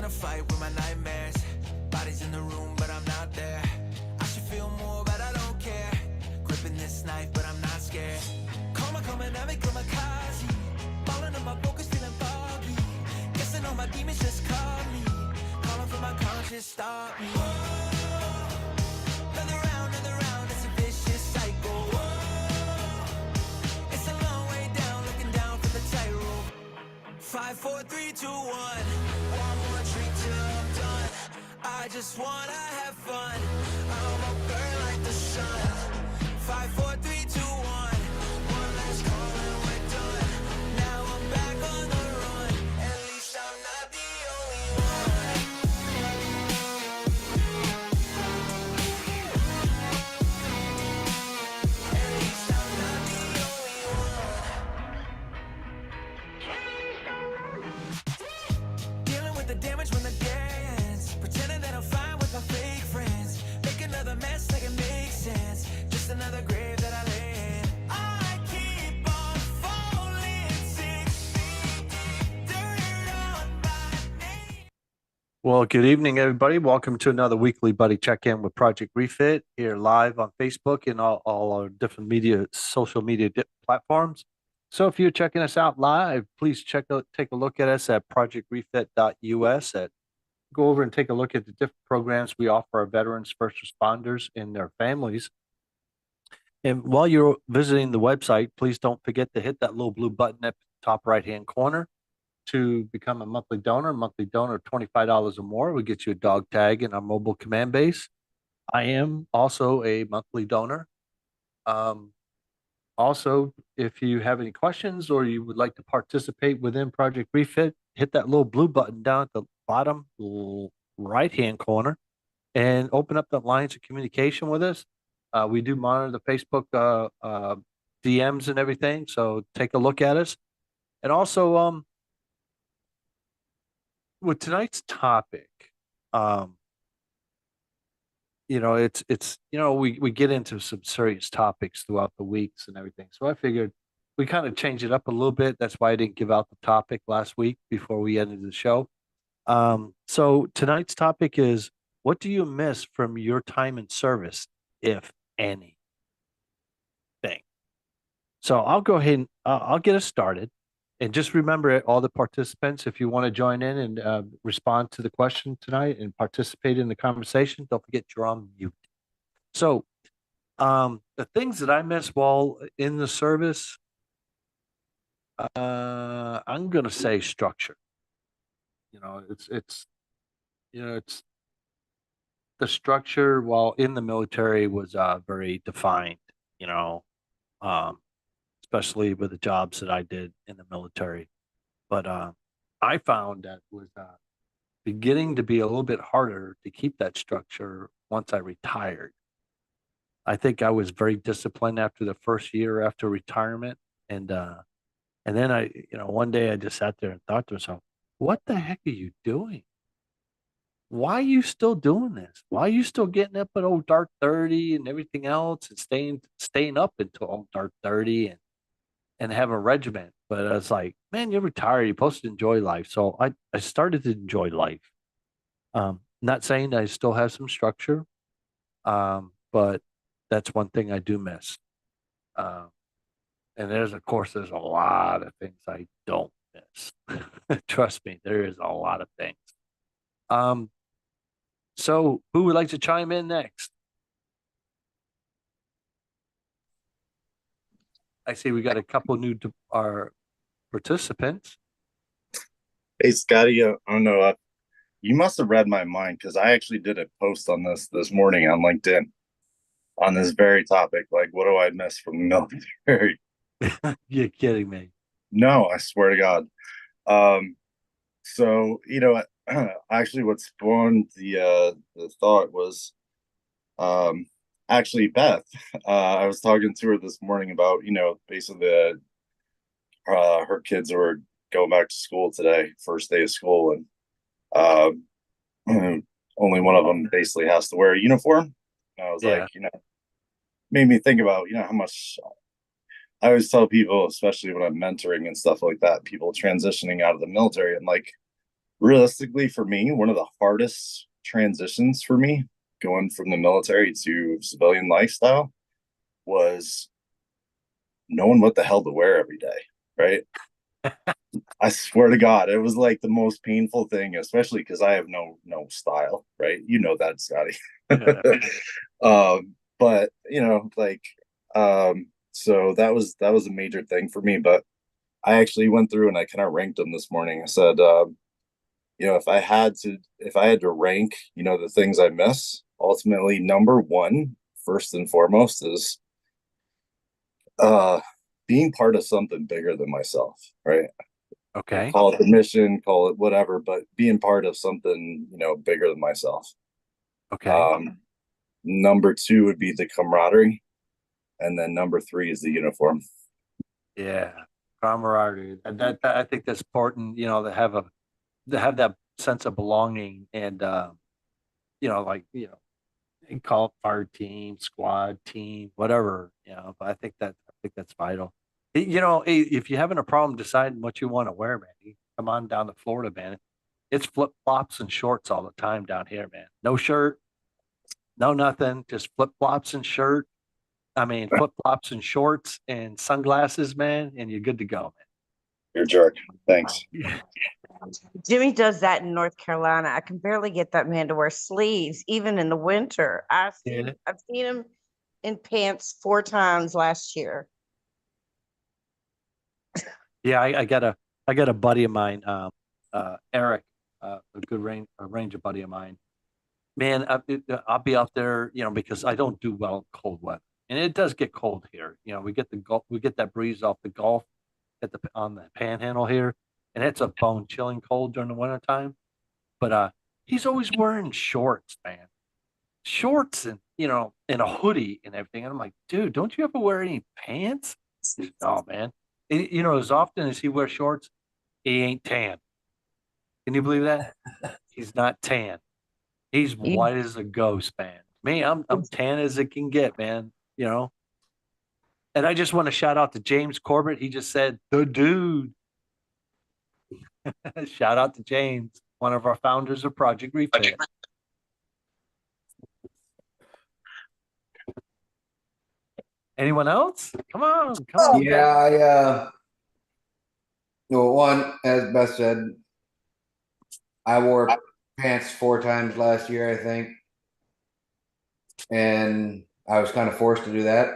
wanna fight with my nightmares. Bodies in the room, but I'm not there. I should feel more, but I don't care. Gripping this knife, but I'm not scared. Karma coming at me, kamikaze. Falling on my focus, feeling foggy. Guessing all my demons just caught me. Calling for my conscience, stop me. Another round, it's a vicious cycle. It's a long way down, looking down from the tightrope. 5, 4, 3, 2, 1. One more drink till I'm done. I just wanna have fun. I'ma burn like the sun. 5, 4, 3, 2, 1. One last call and we're done. Now I'm back on the run. At least I'm not the only one. At least I'm not the only one. Dealing with the damage when the dance. Pretending that I'm fine with my fake friends. Make another mess like it makes sense. Just another grave that I lay in. I keep on falling 6 feet deep. Dirt on my name. Well, good evening, everybody. Welcome to another weekly buddy check-in with Project Refit here live on Facebook and all our different social media platforms. So if you're checking us out live, please take a look at us at projectrefit.us. Go over and take a look at the different programs we offer our veterans, first responders, and their families. And while you're visiting the website, please don't forget to hit that little blue button at the top right-hand corner to become a monthly donor. Monthly donor, $25 or more will get you a dog tag in our mobile command base. I am also a monthly donor. Also, if you have any questions or you would like to participate within Project Refit, hit that little blue button down at the bottom right-hand corner and open up the lines of communication with us. We do monitor the Facebook DMs and everything, so take a look at us. And also, with tonight's topic, we get into some serious topics throughout the weeks and everything. So I figured we kind of change it up a little bit. That's why I didn't give out the topic last week before we ended the show. So tonight's topic is, what do you miss from your time in service, if anything? So I'll go ahead and I'll get us started. And just remember, all the participants, if you want to join in and respond to the question tonight and participate in the conversation, don't forget you're on mute. So the things that I miss while in the service, I'm going to say structure. It's the structure while in the military was very defined, especially with the jobs that I did in the military. But I found that was beginning to be a little bit harder to keep that structure once I retired. I think I was very disciplined after the first year after retirement. And then one day I just sat there and thought to myself, what the heck are you doing? Why are you still doing this? Why are you still getting up at old dark 30 and everything else and staying up until old dark 30 and have a regiment? But I was like, man, you're retired. You're supposed to enjoy life. So I started to enjoy life. Not saying I still have some structure, but that's one thing I do miss. And there's a lot of things I don't miss. Trust me, there is a lot of things. So who would like to chime in next? I see we got a couple new our participants. Hey, Scotty, I don't know. You must have read my mind, because I actually did a post on this morning on LinkedIn on this very topic. Like, what do I miss from the military? You're kidding me. No, I swear to God. So, actually what spawned the thought was actually Beth. I was talking to her this morning about, basically her kids were going back to school today, first day of school, and only one of them basically has to wear a uniform. And I was like, made me think about, how much I always tell people, especially when I'm mentoring and stuff like that, people transitioning out of the military, and like, realistically for me, one of the hardest transitions for me going from the military to civilian lifestyle was knowing what the hell to wear every day, right? I swear to God, it was like the most painful thing, especially because I have no style, right? You know that, Scotty. Yeah. But like, so that was a major thing for me. But I actually went through and I kind of ranked them this morning. I said, if I had to rank, the things I miss, ultimately number one, first and foremost, is uh being part of something bigger than myself, right? Okay. Call it the mission, call it whatever, but being part of something, bigger than myself. Okay. Number two would be the camaraderie, and then number three is the uniform. Yeah. Camaraderie. And that I think that's important, to have that sense of belonging and like, you call it fire team, squad, team, whatever, but I think that's vital. If you're having a problem deciding what you want to wear, man, you come on down to Florida, man. It's flip flops and shorts all the time down here, man. No shirt, no nothing, just flip flops and shirt. I mean, flip flops and shorts and sunglasses, man, and you're good to go, You're a jerk. Thanks. man. Jimmy does that in North Carolina. I can barely get that man to wear sleeves, even in the winter. Yeah. I've seen him in pants 4 times last year. Yeah, I got a buddy of mine, Eric, a good ranger buddy of mine. Man, I'll be out there, because I don't do well in cold weather, and it does get cold here. We get that breeze off the Gulf on the Panhandle here, and it's a bone chilling cold during the wintertime. But he's always wearing shorts, man, shorts and and a hoodie and everything. And I'm like, dude, don't you ever wear any pants? Oh man, as often as he wears shorts, he ain't tan. Can you believe that? He's not tan. He's You, white as a ghost, man. Me, I'm tan as it can get, man. And I just want to shout out to James Corbett. He just said the dude. Shout out to James, one of our founders of Project Refit. Anyone else? Come on, come on. Yeah, one, as Beth said, I wore pants 4 times last year, I think. And I was kind of forced to do that.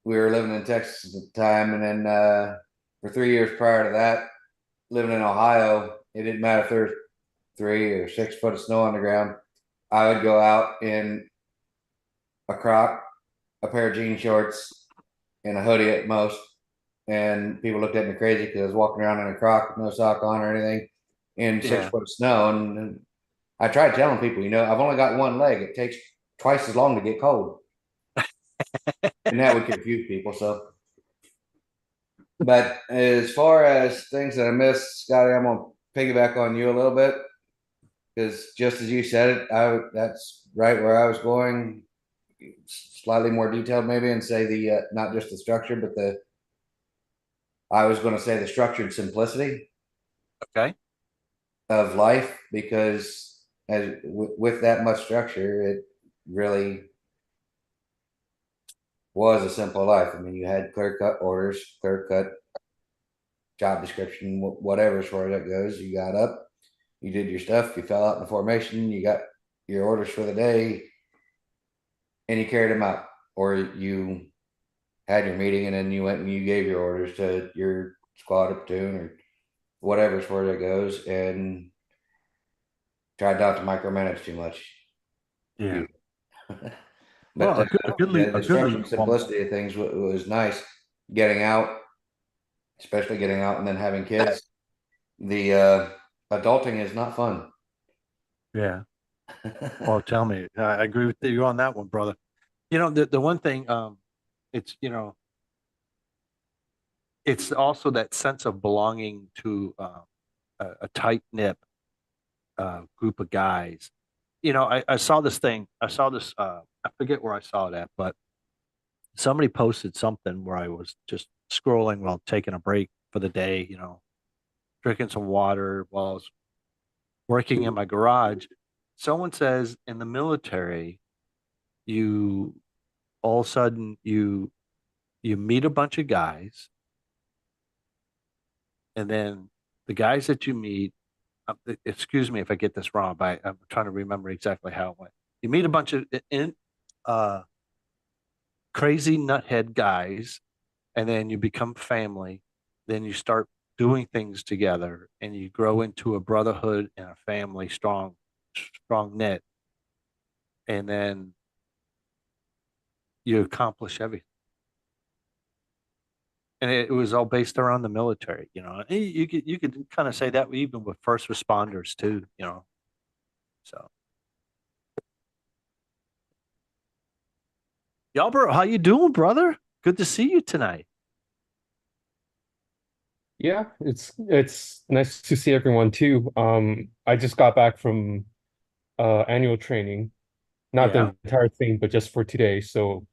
We were living in Texas at the time, and then for 3 years prior to that, living in Ohio, it didn't matter if there's 3 or 6 foot of snow on the ground. I would go out in a croc, a pair of jean shorts, and a hoodie at most. And people looked at me crazy because I was walking around in a croc with no sock on or anything in 6 Yeah. foot of snow. And I tried telling people, I've only got one leg. It takes twice as long to get cold. And that would confuse people. So, but as far as things that I miss, Scotty, I'm going to piggyback on you a little bit because just as you said it, that's right where I was going. Slightly more detailed, maybe, and say the not just the structure, but I was going to say the structured simplicity Okay. of life, because with that much structure, it really was a simple life. I mean, you had clear cut orders, clear cut job description, whatever, as far as that goes. You got up, you did your stuff, you fell out in the formation, you got your orders for the day, and you carried them out, or you had your meeting and then you went and you gave your orders to your squad or platoon or whatever, as far as that goes, and tried not to micromanage too much. Yeah. But Well, a good lead, the structure and simplicity of things was nice. Getting out, especially getting out and then having kids. The adulting is not fun. Yeah. Well, tell me, I agree with you on that one, brother. The one thing, it's it's also that sense of belonging to a tight knit group of guys. I saw this thing. I saw this. I forget where I saw it at, but somebody posted something where I was just scrolling while taking a break for the day. drinking some water while I was working in my garage. Someone says in the military, you all of a sudden you meet a bunch of guys, and then the guys that you meet, excuse me if I get this wrong, but I'm trying to remember exactly how it went. You meet a bunch of uh, crazy nuthead guys, and then you become family. Then you start doing things together, and you grow into a brotherhood and a family, strong knit, and then you accomplish everything. And it was all based around the military, you know. You could kind of say that even with first responders too, you know. So, Yalbert, how you doing, brother? Good to see you tonight. Yeah, it's nice to see everyone too. I just got back from annual training, not Yeah. the entire thing, but just for today. So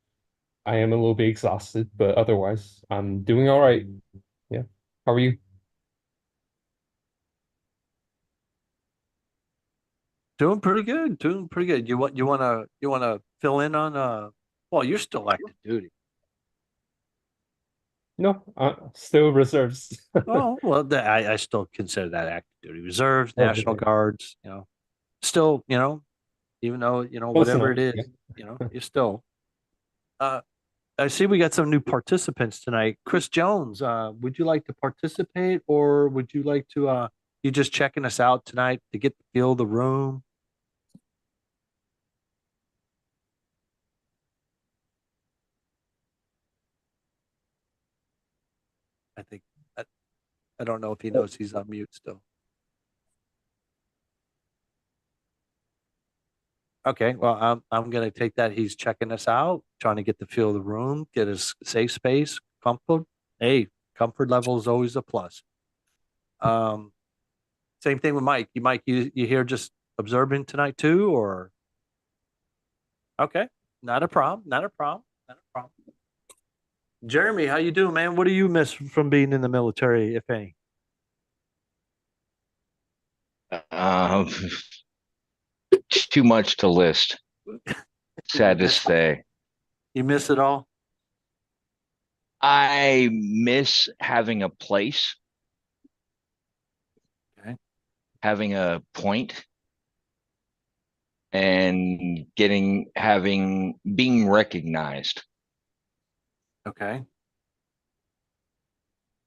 I am a little bit exhausted, but otherwise I'm doing all right. Yeah. How are you? Doing pretty good. Doing pretty good. You wanna fill in on well, you're still active duty. No, still reserves. Oh, well, I still consider that active duty. Reserves, Oh, National okay. Guards, you know. Still, you know, even though, Close whatever enough. it is, you're still uh I see we got some new participants tonight. Chris Jones, would you like to participate, or would you like to you just checking us out tonight to get the feel of the room? I think I, I don't know if he knows he's on mute still. Okay, well, I'm gonna take that he's checking us out, trying to get the feel of the room, get his safe space, comfort. Hey, comfort level is always a plus. Um, Same thing with Mike. You here just observing tonight too, or okay, not a problem, not a problem, not a problem. Jeremy, how you doing, man? What do you miss from being in the military, if any? Um, too much to list. You Sad to miss say. you miss it all? I miss having a place, Okay, having a point, and being recognized. okay.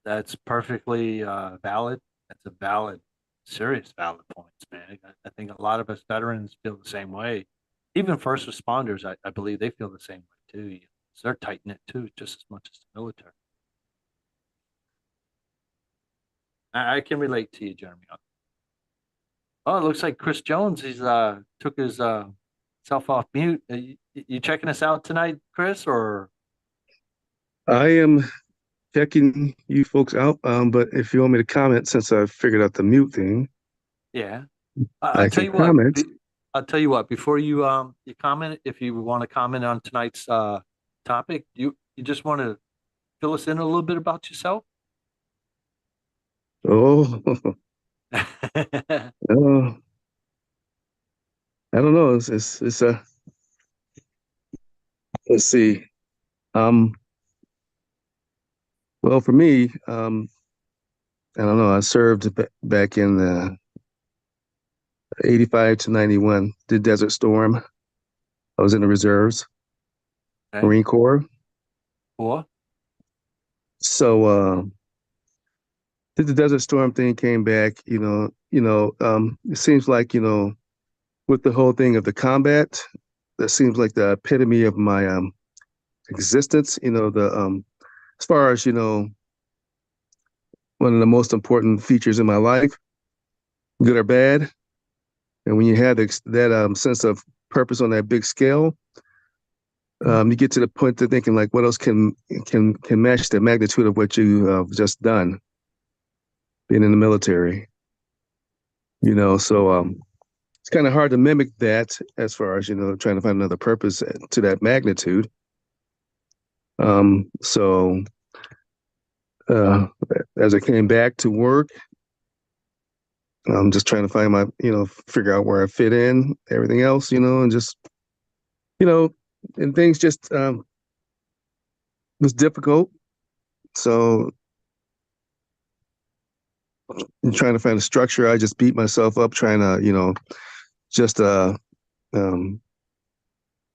That's perfectly valid. That's a valid, serious valid points, man. I think a lot of us veterans feel the same way. Even first responders, I believe they feel the same way too. They're tight knit too, just as much as the military. I can relate to you, Jeremy. Oh, it looks like Chris Jones. He's took his self off mute. You checking us out tonight, Chris? Or I am checking you folks out, but if you want me to comment, since I figured out the mute thing, yeah, I can comment. I'll tell you what. Before you comment, if you want to comment on tonight's topic, you just want to fill us in a little bit about yourself. Oh, oh, I don't know. It's a let's see. Um, well, for me, I don't know. I served back in the 85 to 91, did Desert Storm. I was in the reserves, Okay. Marine Corps. Or So did the Desert Storm thing, came back, it seems like, with the whole thing of the combat, that seems like the epitome of my existence, as far as, one of the most important features in my life, good or bad. And when you have that sense of purpose on that big scale, you get to the point of thinking like, what else can match the magnitude of what you have just done, being in the military, so it's kind of hard to mimic that as far as, trying to find another purpose to that magnitude. So as I came back to work, I'm just trying to find my, figure out where I fit in, everything else, and just, and things just was difficult. So in trying to find a structure, I just beat myself up trying to, just um,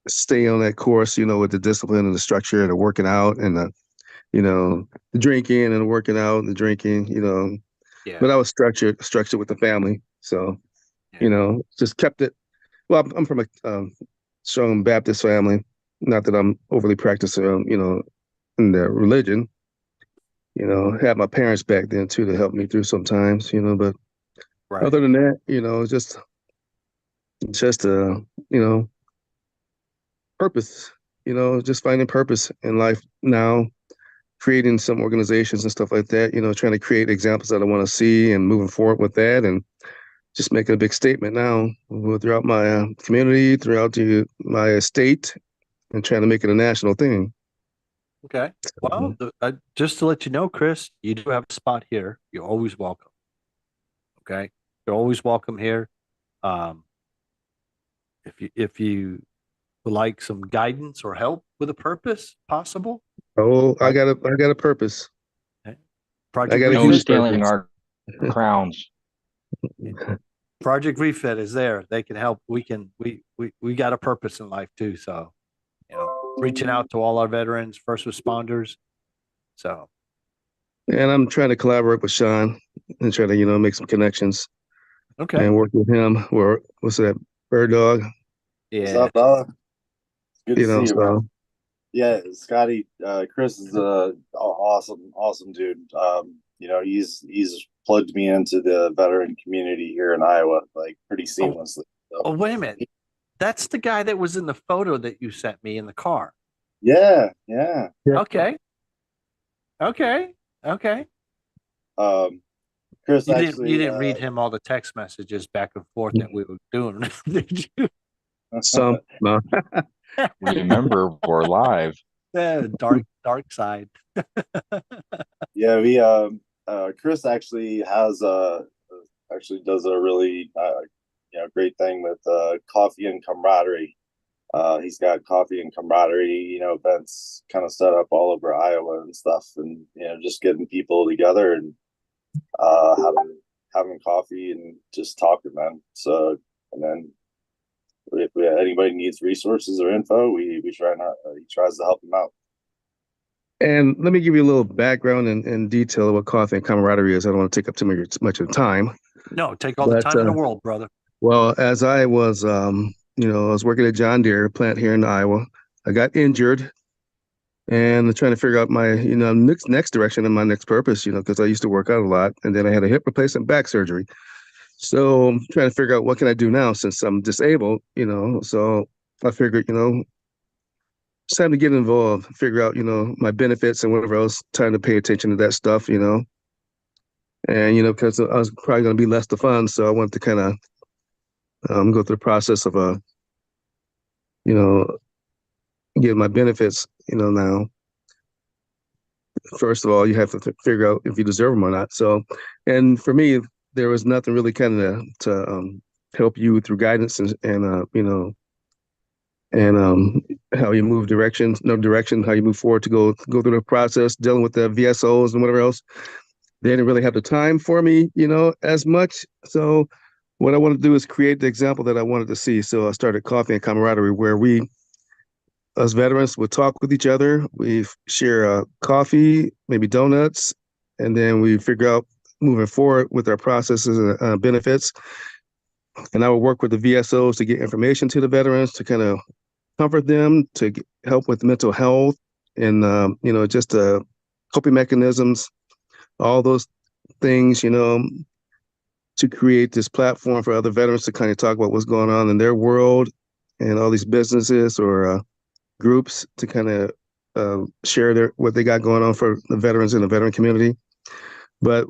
stay on that course, with the discipline and the structure and the working out and the drinking and the working out and the drinking, Yeah. but I was structured with the family. So, Yeah. just kept it. Well, I'm from a strong Baptist family. Not that I'm overly practicing, in the religion. Had my parents back then too to help me through sometimes, but Right. other than that, just purpose, just finding purpose in life now, creating some organizations and stuff like that, trying to create examples that I want to see and moving forward with that, and just making a big statement now throughout my community, throughout my state, and trying to make it a national thing. Okay. Well, just to let you know, Chris, you do have a spot here. You're always welcome. Okay. You're always welcome here. Um, if you would like some guidance or help with a purpose, possible. Oh, I Right. got a purpose. Okay. I Project got a No huge Refit. stealing purpose. our crowns. Project Refit is there. They can help. We got a purpose in life too. So, reaching out to all our veterans, first responders. So, And I'm trying to collaborate with Sean and try to, make some connections okay. and work with him. Or what's that, Bird Dog? What's Yeah. up, fella? Good to see you, man. So Yeah, Scotty, Chris is awesome dude. He's plugged me into the veteran community here in Iowa, like pretty seamlessly. So, Oh, wait a minute. That's the guy that was in the photo that you sent me in the car. yeah. Okay. Okay. Okay. Chris You actually didn't read him all the text messages back and forth that we were doing, did you? some no. Remember, we're live. Yeah, dark side. Yeah, we Chris actually does a really great thing with coffee and camaraderie. He's got coffee and camaraderie, events kind of set up all over Iowa and stuff, and just getting people together and having coffee and just talking, man. So, and then if anybody needs resources or info, he tries to help them out. And let me give you a little background and detail of what coffee and camaraderie is. I don't want to take up too much of the time. No, take all the But, time in the world, brother. Well, as I was, I was working at John Deere plant here in Iowa. I got injured and trying to figure out my, next direction and my next purpose, because I used to work out a lot. And then I had a hip replacement, back surgery. So I'm trying to figure out what can I do now since I'm disabled, So I figured, it's time to get involved, figure out, my benefits and whatever else, time to pay attention to that stuff, And, because I was probably going to be less to fund. So I wanted to kind of go through the process of, get my benefits, now. First of all, you have to figure out if you deserve them or not. So, and for me, there was nothing really kind of to help you through guidance and how you move how you move forward to go through the process, dealing with the VSOs and whatever else. They didn't really have the time for me, as much. So what I wanted to do is create the example that I wanted to see. So I started Coffee and Camaraderie, where we, as veterans, would talk with each other. We share coffee, maybe donuts, and then we figure out moving forward with our processes and benefits. And I would work with the VSOs to get information to the veterans, to kind of comfort them, to help with mental health and, just coping mechanisms, all those things, to create this platform for other veterans to kind of talk about what's going on in their world, and all these businesses or groups to kind of share what they got going on for the veterans in the veteran community. But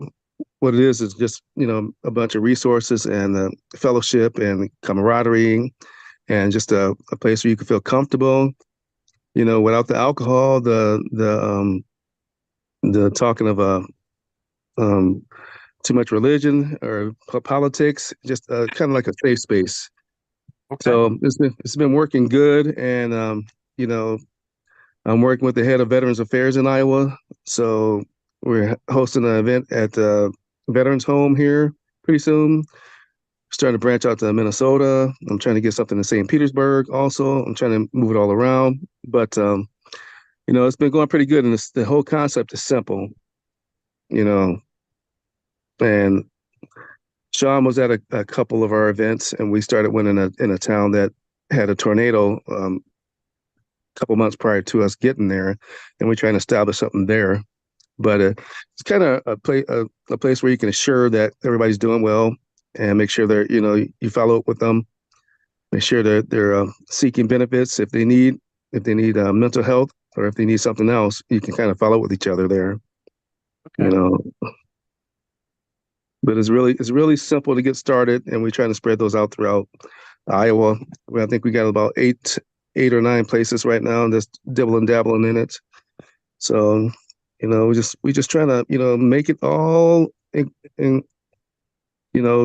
what it is just, a bunch of resources and fellowship and camaraderie, and just a place where you can feel comfortable, without the alcohol, the talking of too much religion or politics, just kind of like a safe space. Okay. So it's been working good, and you know, I'm working with the head of Veterans Affairs in Iowa. So we're hosting an event at the Veterans Home here pretty soon. Starting to branch out to Minnesota. I'm trying to get something in St. Petersburg also. I'm trying to move it all around. But it's been going pretty good, and the whole concept is simple, and Sean was at a couple of our events, and we started one in a town that had a tornado a couple months prior to us getting there, and we're trying to establish something there. But it's kind of a place where you can assure that everybody's doing well, and make sure they're you follow up with them, make sure that they're seeking benefits if they need mental health, or if they need something else. You can kind of follow up with each other there. Okay. But it's really simple to get started, and we're trying to spread those out throughout Iowa. I think we got about eight or nine places right now, and just dibbling dabbling in it. So, we just trying to make it all in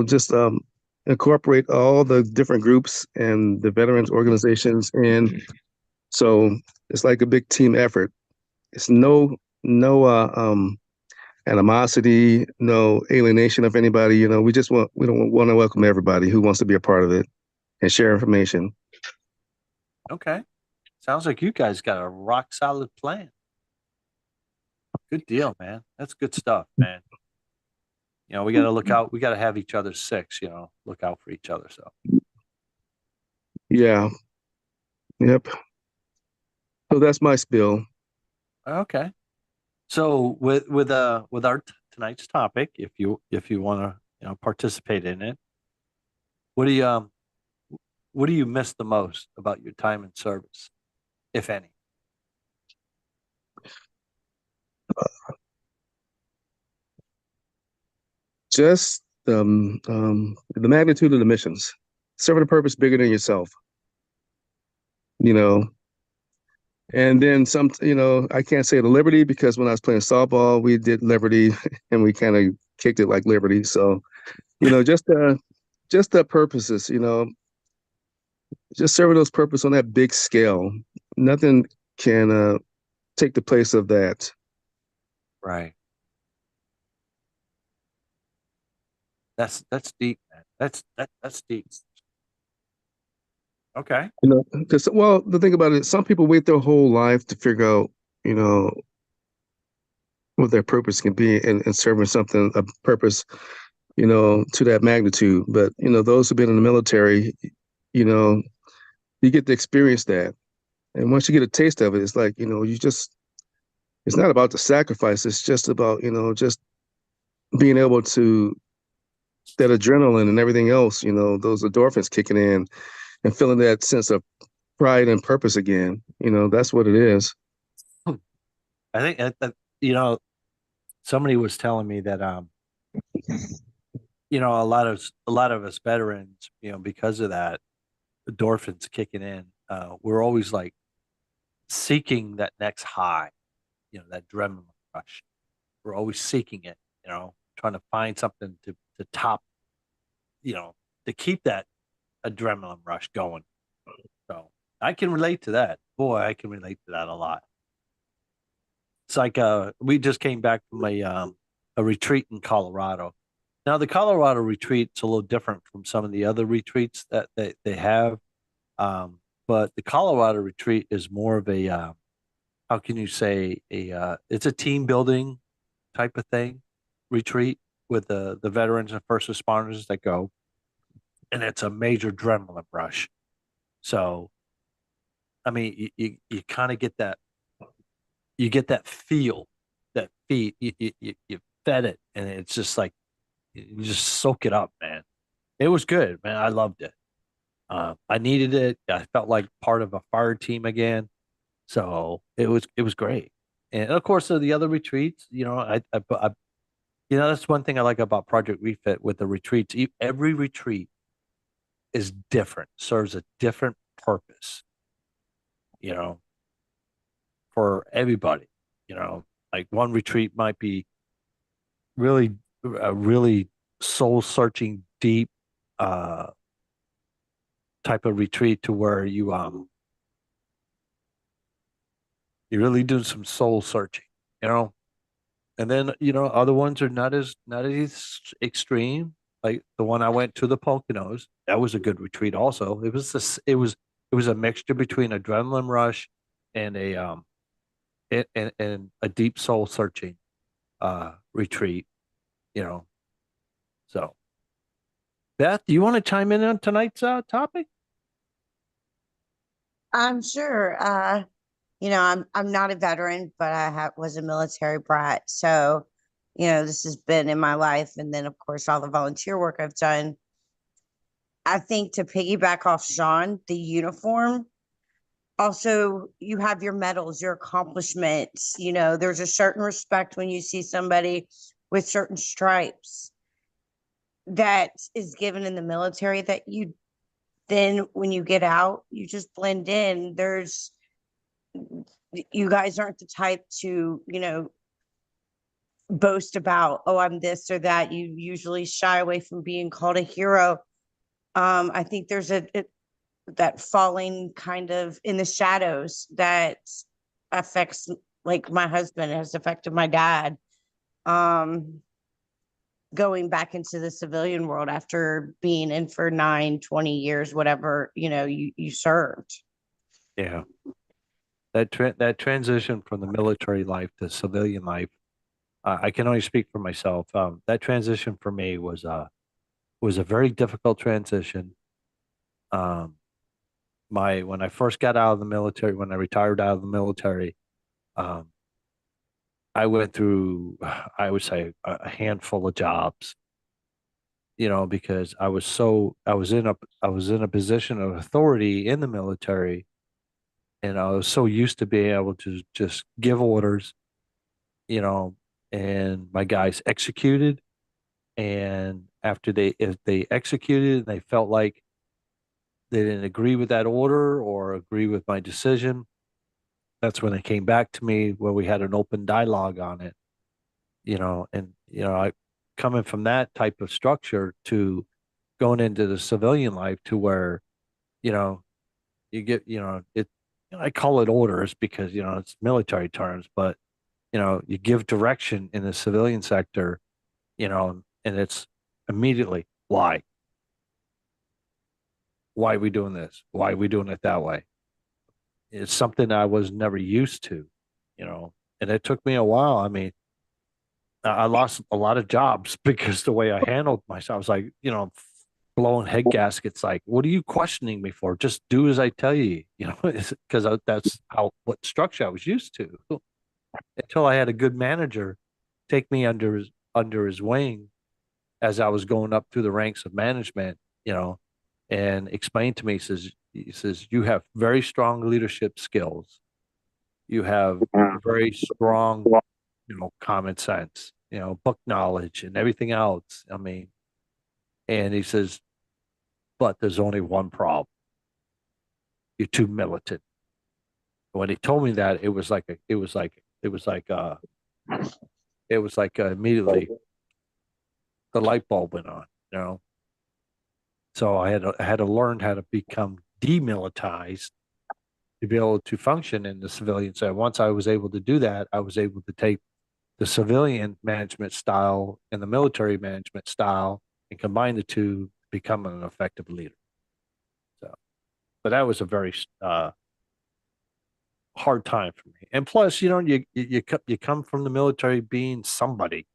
just incorporate all the different groups and the veterans organizations, and so it's like a big team effort. It's no animosity, no alienation of anybody. We don't want to welcome everybody who wants to be a part of it and share information. Okay. Sounds like you guys got a rock solid plan. Good deal, man. That's good stuff, man. We got to look out. We got to have each other's six, look out for each other. So, yeah. Yep. So that's my spiel. okay. So with our tonight's topic, if you want to, participate in it, what do you miss the most about your time in service, if any? Just the magnitude of the missions, serving a purpose bigger than yourself. And then some. I can't say the liberty, because when I was playing softball, we did liberty, and we kind of kicked it like liberty. So, just the purposes. Just serving those purpose on that big scale. Nothing can take the place of that. Right. That's deep, man. That's deep. Okay. Because the thing about it, some people wait their whole life to figure out, what their purpose can be, and serving something, a purpose, to that magnitude. But those who've been in the military, you get to experience that, and once you get a taste of it, it's like it's not about the sacrifice. It's just about just being able to, that adrenaline and everything else, those endorphins kicking in, and feeling that sense of pride and purpose again. That's what it is. I think somebody was telling me that a lot of us veterans, because of that endorphins kicking in, we're always like seeking that next high, that adrenaline rush. We're always seeking it, trying to find something to top, to keep that adrenaline rush going. So I can relate to that. Boy, I can relate to that a lot. It's like we just came back from a retreat in Colorado. Now the Colorado retreat's a little different from some of the other retreats that they have. But the Colorado retreat is more of a how can you say, it's a team building type of thing retreat with the veterans and first responders that go, and it's a major adrenaline rush. So, I mean, you kind of get that, feel, that feed, you fed it, and it's just like, you just soak it up, man. It was good, man. I loved it. I needed it. I felt like part of a fire team again. So it was great. And of course, the other retreats, that's one thing I like about Project Refit with the retreats. Every retreat is different, serves a different purpose, for everybody. Like one retreat might be really a really soul searching, deep type of retreat to where you really do some soul searching, you know. And then, other ones are not as extreme. Like the one I went to, the Poconos, that was a good retreat also. It was a mixture between adrenaline rush and and a deep soul searching retreat, you know. So Beth, do you want to chime in on tonight's topic? I'm sure. I'm not a veteran, but was a military brat. So, this has been in my life. And then, of course, all the volunteer work I've done. I think to piggyback off Sean, the uniform, also, you have your medals, your accomplishments. There's a certain respect when you see somebody with certain stripes that is given in the military that you then, when you get out, you just blend in. You guys aren't the type to, boast about, oh, I'm this or that. You usually shy away from being called a hero. I think there's that falling kind of in the shadows that affects, like my husband has affected my dad. Going back into the civilian world after being in for 9, 20 years, whatever, you served. Yeah. That transition from the military life to civilian life, I can only speak for myself. That transition for me was a very difficult transition. Um, when I first got out of the military, when I retired out of the military, um, I went through, I would say, a handful of jobs. Because I was in a position of authority in the military, and I was so used to being able to just give orders, you know, and my guys executed. And after if they executed and they felt like they didn't agree with that order or agree with my decision, that's when they came back to me where we had an open dialogue on it, and I coming from that type of structure to going into the civilian life to where, you know, you get, I call it orders because, it's military terms, but you give direction in the civilian sector, and it's immediately why are we doing this? Why are we doing it that way? It's something I was never used to, and it took me a while. I mean, I lost a lot of jobs because the way I handled myself, I was like, blowing head gaskets. Like, what are you questioning me for? Just do as I tell you, because that's what structure I was used to. Until I had a good manager take me under his wing as I was going up through the ranks of management, and explain to me, he says, you have very strong leadership skills. You have very strong, common sense, book knowledge and everything else. I mean, and he says, but there's only one problem. You're too militant. When he told me that, immediately the light bulb went on. So I had to learn how to become demilitarized to be able to function in the civilian side. Once I was able to do that, I was able to take the civilian management style and the military management style and combine the two to become an effective leader. So, but that was a very hard time for me. And plus, you come from the military being somebody,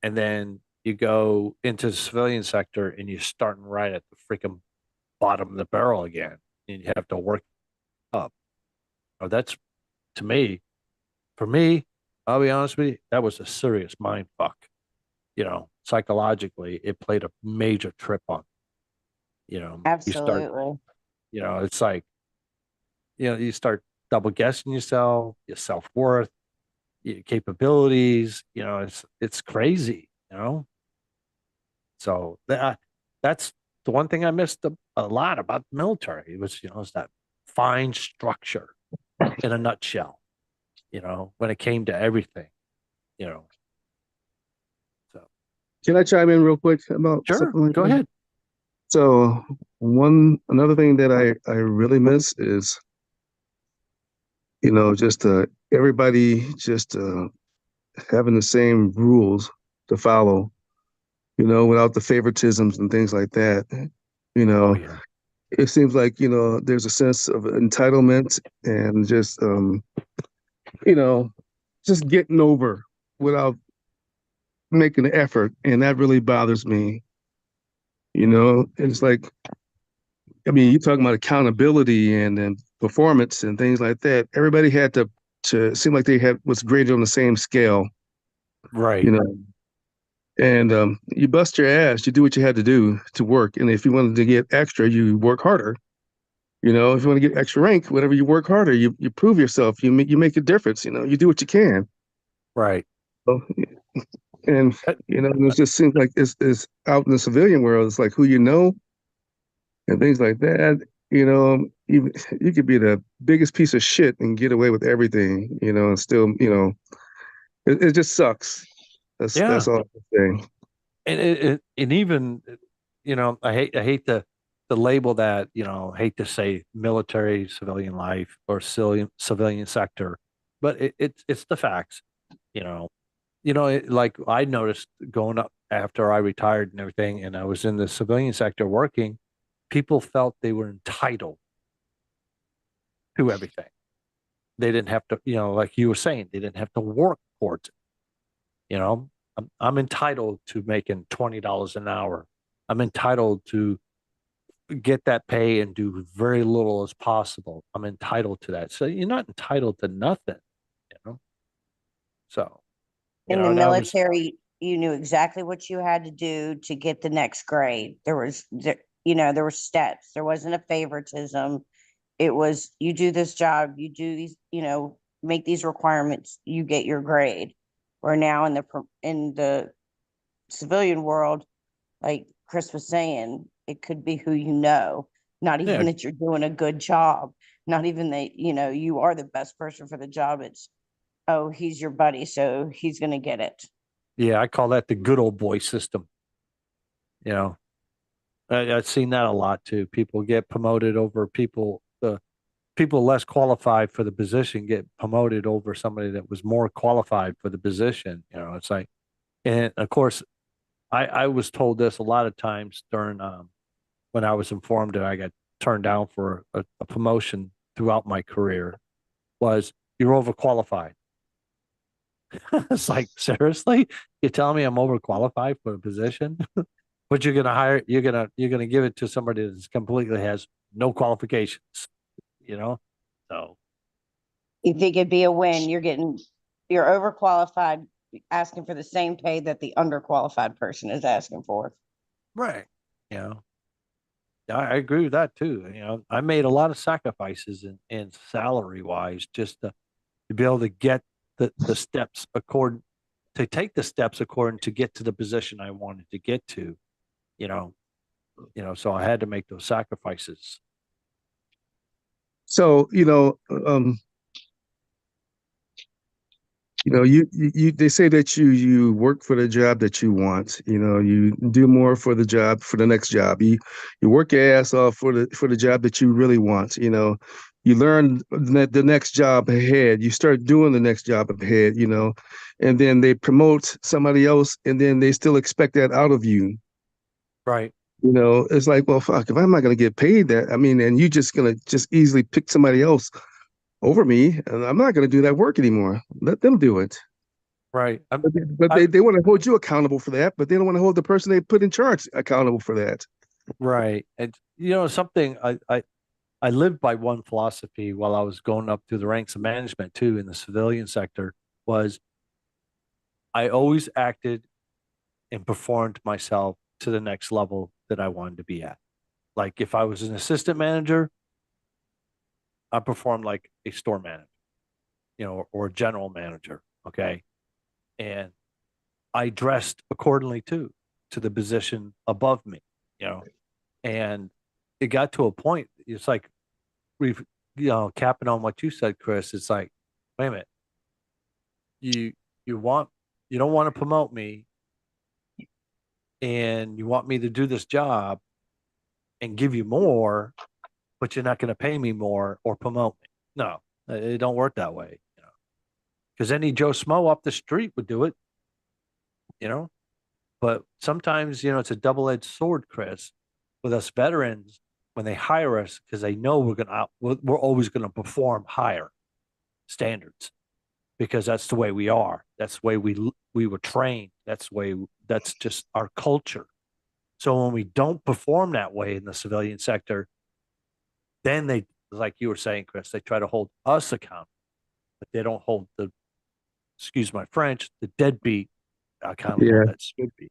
and then you go into the civilian sector and you're starting right at the freaking bottom of the barrel again, and you have to work up. That's to me, for me, I'll be honest with you, that was a serious mind fuck. Psychologically, it played a major trip on. You start, Absolutely. it's like, you start double guessing yourself, your self worth, your capabilities. It's crazy. So that's the one thing I missed a lot about the military. It was, it's that fine structure in a nutshell. When it came to everything. So Can I chime in real quick about Sure, something like go that? ahead. So another thing that I really miss is, just everybody just having the same rules to follow, without the favoritisms and things like that. You Oh know, yeah. it seems like, there's a sense of entitlement and just, you know, just getting over without making the effort. And that really bothers me. It's like, I mean, you're talking about accountability and performance and things like that. Everybody had to seem like they was graded on the same scale, Right. you know. And you bust your ass, you do what you had to do to work. And if you wanted to get extra, you work harder. If you want to get extra rank, whatever, you work harder. You prove yourself. You make a difference. You do what you can. Right. So, and Uh, it just seems like it's out in the civilian world. It's like who you know and things like that. You could be the biggest piece of shit and get away with everything. And still, it just sucks. That's Yeah. all I can say. And even, I hate the label that, hate to say military, civilian life or civilian sector, but it's the facts, you know. Like I noticed going up after I retired and everything, and I was in the civilian sector working, people felt they were entitled to everything. They didn't have to, like you were saying, they didn't have to work towards it. I'm entitled to making $20 an hour. I'm entitled to get that pay and do very little as possible. I'm entitled to that. So you're not entitled to nothing, you know? So, In the and I was, military, you knew exactly what you had to do to get the next grade. There were steps. There wasn't a favoritism. It was you do this job, you do these, make these requirements, you get your grade. Where now in the civilian world, like Chris was saying, it could be who you know, not even yeah, that you're doing a good job, not even that, you are the best person for the job. It's, oh, he's your buddy, so he's going to get it. yeah, I call that the good old boy system. You know, I've seen that a lot too. People get promoted over the people less qualified for the position get promoted over somebody that was more qualified for the position. It's like, and of course, I was told this a lot of times during when I was informed that I got turned down for a promotion throughout my career was you're overqualified. It's like, seriously? You're telling me I'm overqualified for a position? But you're gonna give it to somebody that completely has no qualifications, you know? So You think it'd be a win? You're overqualified, asking for the same pay that the underqualified person is asking for. right. You know, I agree with that too. I made a lot of sacrifices in salary wise just to be able to get the steps according to take the steps according to get to the position I wanted to get to, you know, so I had to make those sacrifices. So, they say that you work for the job that you want. You do more for the job for the next job. You work your ass off for the job that you really want. You learn the next job ahead. You start doing the next job ahead. And then they promote somebody else, and then they still expect that out of you. Right. It's like, well, fuck, if I'm not going to get paid that, I mean, and you just going to just easily pick somebody else over me, and I'm not going to do that work anymore. Let them do it. Right. But I, they want to hold you accountable for that, but they don't want to hold the person they put in charge accountable for that. right. And something I lived by one philosophy while I was going up through the ranks of management too in the civilian sector was I always acted and performed myself to the next level that I wanted to be at. Like if I was an assistant manager, I performed like a store manager, or a general manager. Okay. And I dressed accordingly too to the position above me, you know. And it got to a point, it's like we've capping on what you said, Chris. It's like, wait a minute, you you want you don't want to promote me, and you want me to do this job and give you more, but you're not going to pay me more or promote me. No, it don't work that way, you know. Because any Joe Schmo off the street would do it, you know. But sometimes, you know, it's a double-edged sword, Chris, with us veterans when they hire us because they know we're always going to perform higher standards because that's the way we are. That's the way we were trained. That's just our culture. So when we don't perform that way in the civilian sector, then they, like you were saying, Chris, they try to hold us accountable, but they don't hold excuse my French, the deadbeat accountable Yeah. that should be.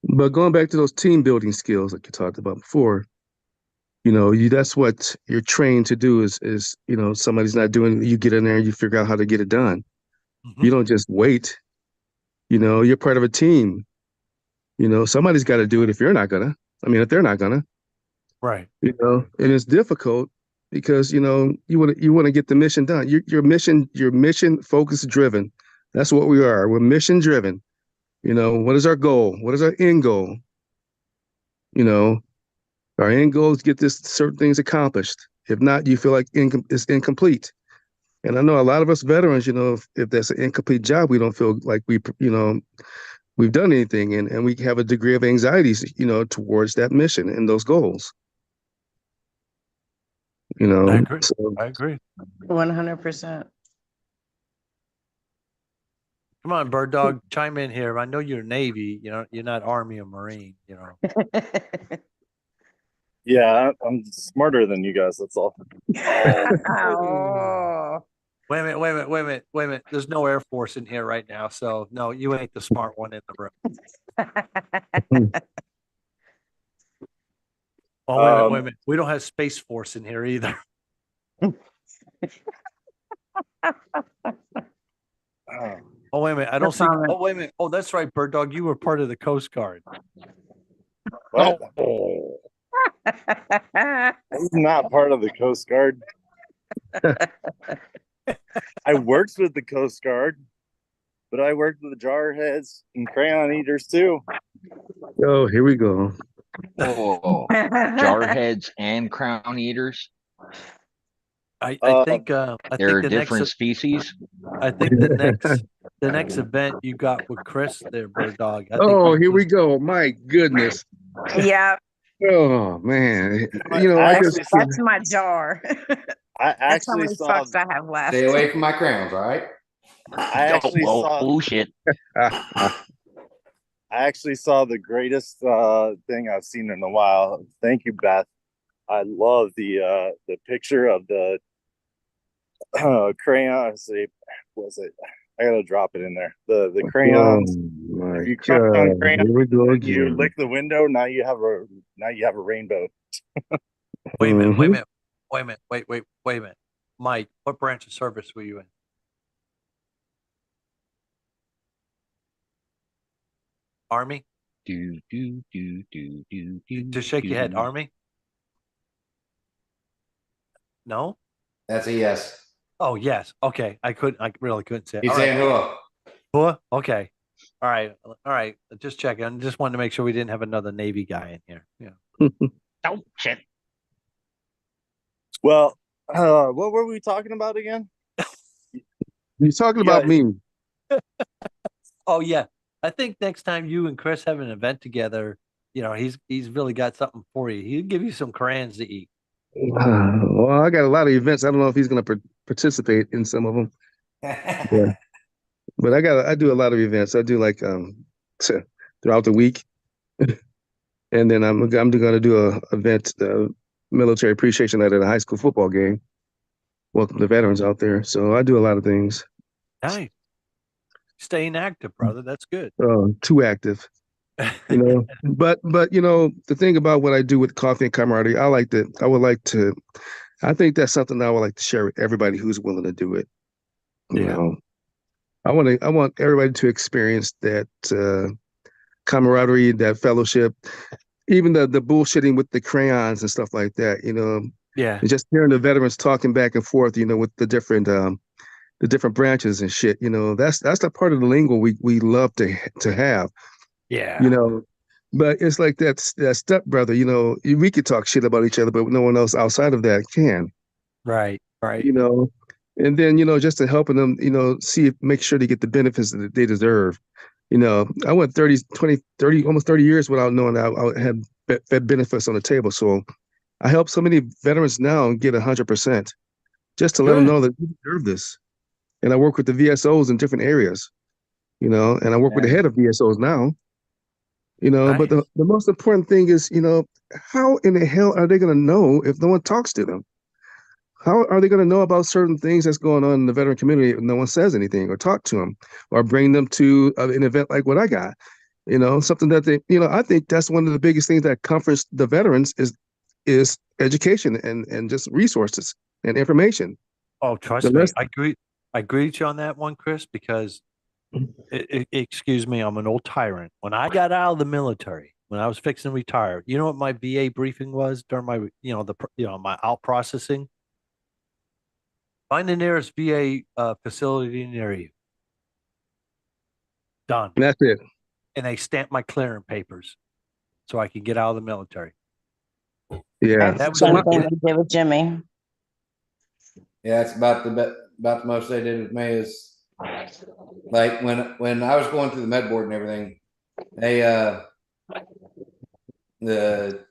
But going back to those team building skills like you talked about before, you know, that's what you're trained to do is, you know, somebody's not doing, you get in there and you figure out how to get it done. Mhm. You don't just wait. You know, you're part of a team. You know, somebody's got to do it if you're not gonna. I mean, if they're not gonna, Right. you know, and it's difficult because, you know, you want to get the mission done. Your mission focus driven. That's what we are. We're mission driven. You know, what is our goal? What is our end goal? You know, our end goal is to get this certain things accomplished. If not, you feel like it's incomplete. And I know a lot of us veterans, you know, if that's an incomplete job, we don't feel like we've done anything, and we have a degree of anxiety, you know, towards that mission and those goals. You know, I agree. so I agree. 100%. Come on, Bird Dog, chime in here. I know you're Navy, you know, you're not Army or Marine, you know. Yeah, I'm smarter than you guys. That's all. Oh. Wait a minute. There's no Air Force in here right now, so no, you ain't the smart one in the room. Oh, wait a minute. We don't have Space Force in here either. Oh, wait a minute. I don't see. comment. Oh, wait a minute. Oh, that's right, Bird Dog. You were part of the Coast Guard. What? Oh, He's not part of the Coast Guard. I worked with the Coast Guard, but I worked with the jarheads and crayon eaters too. oh, here we go. Oh, jarheads and crown eaters. I think They're the different next species. I think the next event you got with Chris there, Bird Dog. I think Oh, here we go. My goodness. Yeah, Oh man. I You know, I actually just that's my jar. I That's how actually many saw fucks I have left. Stay away from my crowns, all right? I actually saw shit. I actually saw the greatest thing I've seen in a while. Thank you, Beth. I love the picture of the crayon. Was it? I gotta drop it in there. The crayons. oh my If you crack God. on crayons, Here we go you again. lick the window. Now you have a rainbow. Wait a minute. Wait a Mhm. minute. Wait a minute. Wait a minute. Mike, what branch of service were you in? Army? To shake your head, Army? No? That's a yes. Oh, yes. Okay. I really couldn't say it. He's All saying right. who? Huh? Okay. All right. All right. Just checking. I just wanted to make sure we didn't have another Navy guy in here. Yeah. Oh shit. Well, what were we talking about again? He's talking Yeah. about me. Oh, yeah. I think next time you and Chris have an event together, you know, he's really got something for you. He'll give you some crayons to eat. Well, I got a lot of events. I don't know if he's going to participate in some of them. Yeah. But I do a lot of events. I do like throughout the week, and then I'm going to do a event, military appreciation night at a high school football game. Welcome the veterans out there. So I do a lot of things. Nice. Staying active, brother. That's good. Too active, you know. But you know, the thing about what I do with coffee and camaraderie, I think that's something that I would like to share with everybody who's willing to do it. You Yeah. know, I want everybody to experience that camaraderie, that fellowship, even the bullshitting with the crayons and stuff like that. You know, Yeah. and just hearing the veterans talking back and forth. You know, with the different branches and shit. You know, that's the part of the lingo we love to have. Yeah. You know, But it's like that stepbrother, we could talk shit about each other, but no one else outside of that can, Right. Right. you know. And then, just to helping them, make sure they get the benefits that they deserve. I went 30, 20, 30, almost 30 years without knowing I had fed benefits on the table. So I help so many veterans now get 100% just to let them Good. know that you deserve this. And I work with the VSOs in different areas, and I work with the head of VSOs now, but Nice. the most important thing is, how in the hell are they going to know if no one talks to them? How are they going to know about certain things that's going on in the veteran community if no one says anything or talk to them or bring them to an event like what I got? Something that I think that's one of the biggest things that comforts the veterans is education and just resources and information. Oh, The trust me. rest, I agree with you on that one, Chris, because excuse me, I'm an old tyrant. When I got out of the military, when I was fixing to retire, you know what my VA briefing was during my, my out processing? Find the nearest VA facility near you. Done. that's it. And they stamped my clearance papers so I could get out of the military. Yeah. That's That the was So same my, thing we did with Jimmy. Yeah, it's about the most they did with me is like when I was going through the med board and everything, they the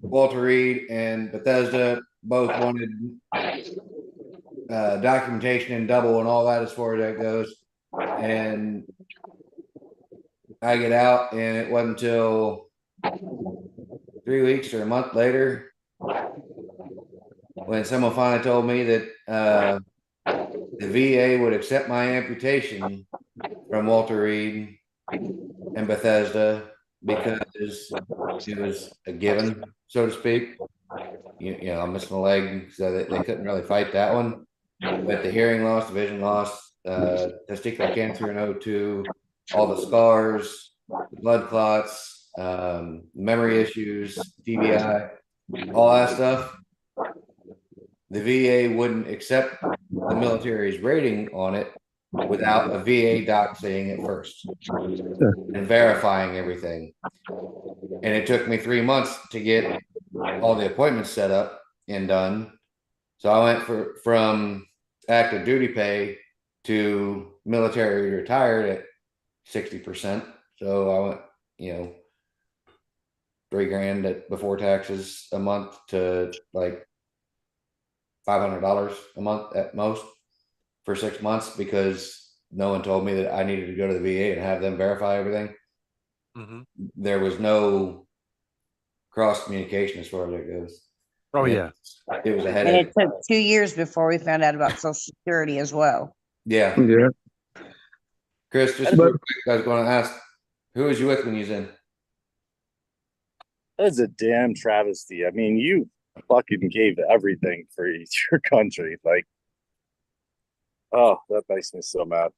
Walter Reed and Bethesda both wanted documentation in double and all that as far as that goes. And I get out and it wasn't until 3 weeks or a month later when someone finally told me that the VA would accept my amputation from Walter Reed and Bethesda because it was a given, so to speak. I'm missing a leg, so they couldn't really fight that one. But the hearing loss, the vision loss, testicular cancer in O2, all the scars, the blood clots, memory issues, TBI, all that stuff, the VA wouldn't accept the military's rating on it without a VA doc saying it first and verifying everything. And it took me 3 months to get all the appointments set up and done. So I went from active duty pay to military retired at 60%. So I went, $3,000 before taxes a month to like $500 a month at most for 6 months because no one told me that I needed to go to the VA and have them verify everything. Mm-hmm. There was no cross communication as far as that goes. Oh, yeah. It was a And headache. it took 2 years before we found out about Social Security as well. Yeah. yeah. Chris, just But- real quick, I was going to ask, who was you with when you was in? That's a damn travesty. I mean, you fucking gave everything for your country. Like, oh, that makes me so mad.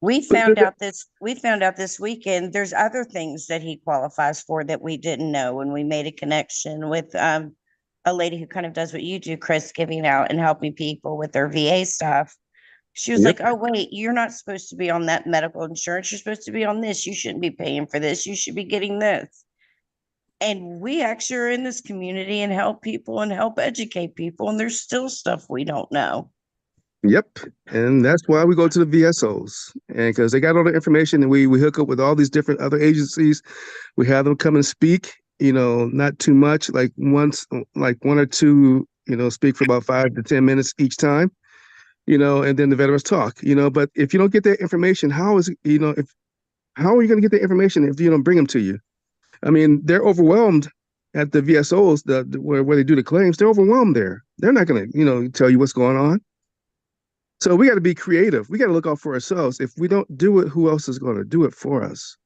We found out this weekend, there's other things that he qualifies for that we didn't know when we made a connection with a lady who kind of does what you do, Chris, giving out and helping people with their VA stuff. She was Yep. like, oh, wait, you're not supposed to be on that medical insurance. You're supposed to be on this. You shouldn't be paying for this. You should be getting this. And we actually are in this community and help people and help educate people. And there's still stuff we don't know. Yep. And that's why we go to the VSOs. And because they got all the information and we hook up with all these different other agencies. We have them come and speak, not too much, like one or two, speak for about 5 to 10 minutes each time, and then the veterans talk, but if you don't get that information, how are you going to get the information if you don't bring them to you? I mean, they're overwhelmed at the VSOs, where they do the claims. They're overwhelmed there. They're not going to, tell you what's going on. So we got to be creative. We got to look out for ourselves. If we don't do it, who else is going to do it for us?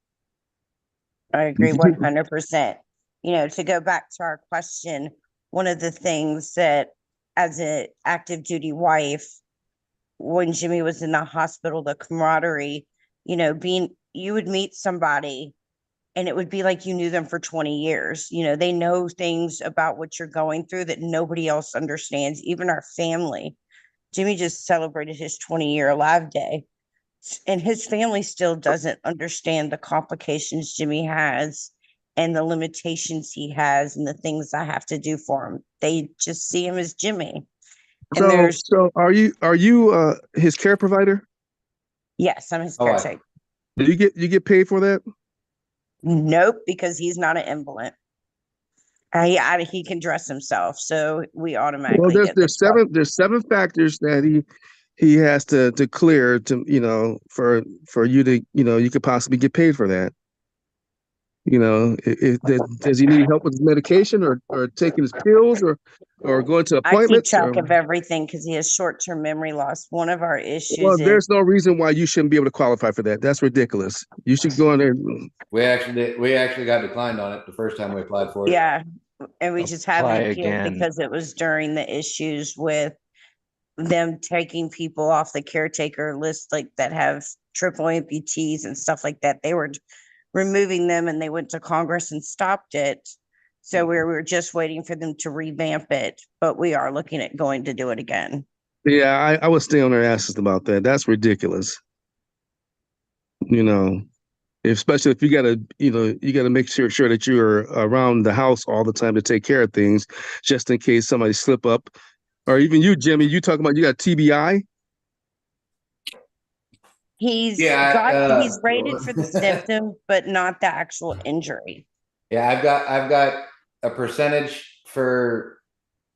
I agree 100%. To go back to our question, one of the things that as an active duty wife, when Jimmy was in the hospital, the camaraderie, you would meet somebody and it would be like you knew them for 20 years. They know things about what you're going through that nobody else understands, even our family. Jimmy just celebrated his 20-year alive day. And his family still doesn't understand the complications Jimmy has and the limitations he has and the things I have to do for him. They just see him as Jimmy. And there's, So are you his care provider? yes, I'm his Oh, caretaker. Do you get paid for that? Nope, because he's not an invalid. He can dress himself, so we Well, automatically get there's this stuff. there's 7 factors that he has to clear to, for you to, you could possibly get paid for that. Does he need help with his medication or taking his pills or going to I keep appointments? track of everything because he has short-term memory loss. One of our Well, issues is there's no reason why you shouldn't be able to qualify for that. That's ridiculous. You should go in there. we actually got declined on it the first time we applied for it. yeah, and we just haven't Apply appealed again. because it was during the issues with them taking people off the caretaker list, like that have triple amputees and stuff like that. They were removing them and they went to Congress and stopped it. So we were just waiting for them to revamp it, but we are looking at going to do it again. Yeah, I would stay on their asses about that. That's ridiculous. Especially if you gotta make sure that you're around the house all the time to take care of things, just in case somebody slip up. Or even you, Jimmy, you talking about you got TBI? He's rated for the symptom, but not the actual injury. Yeah, I've got a percentage for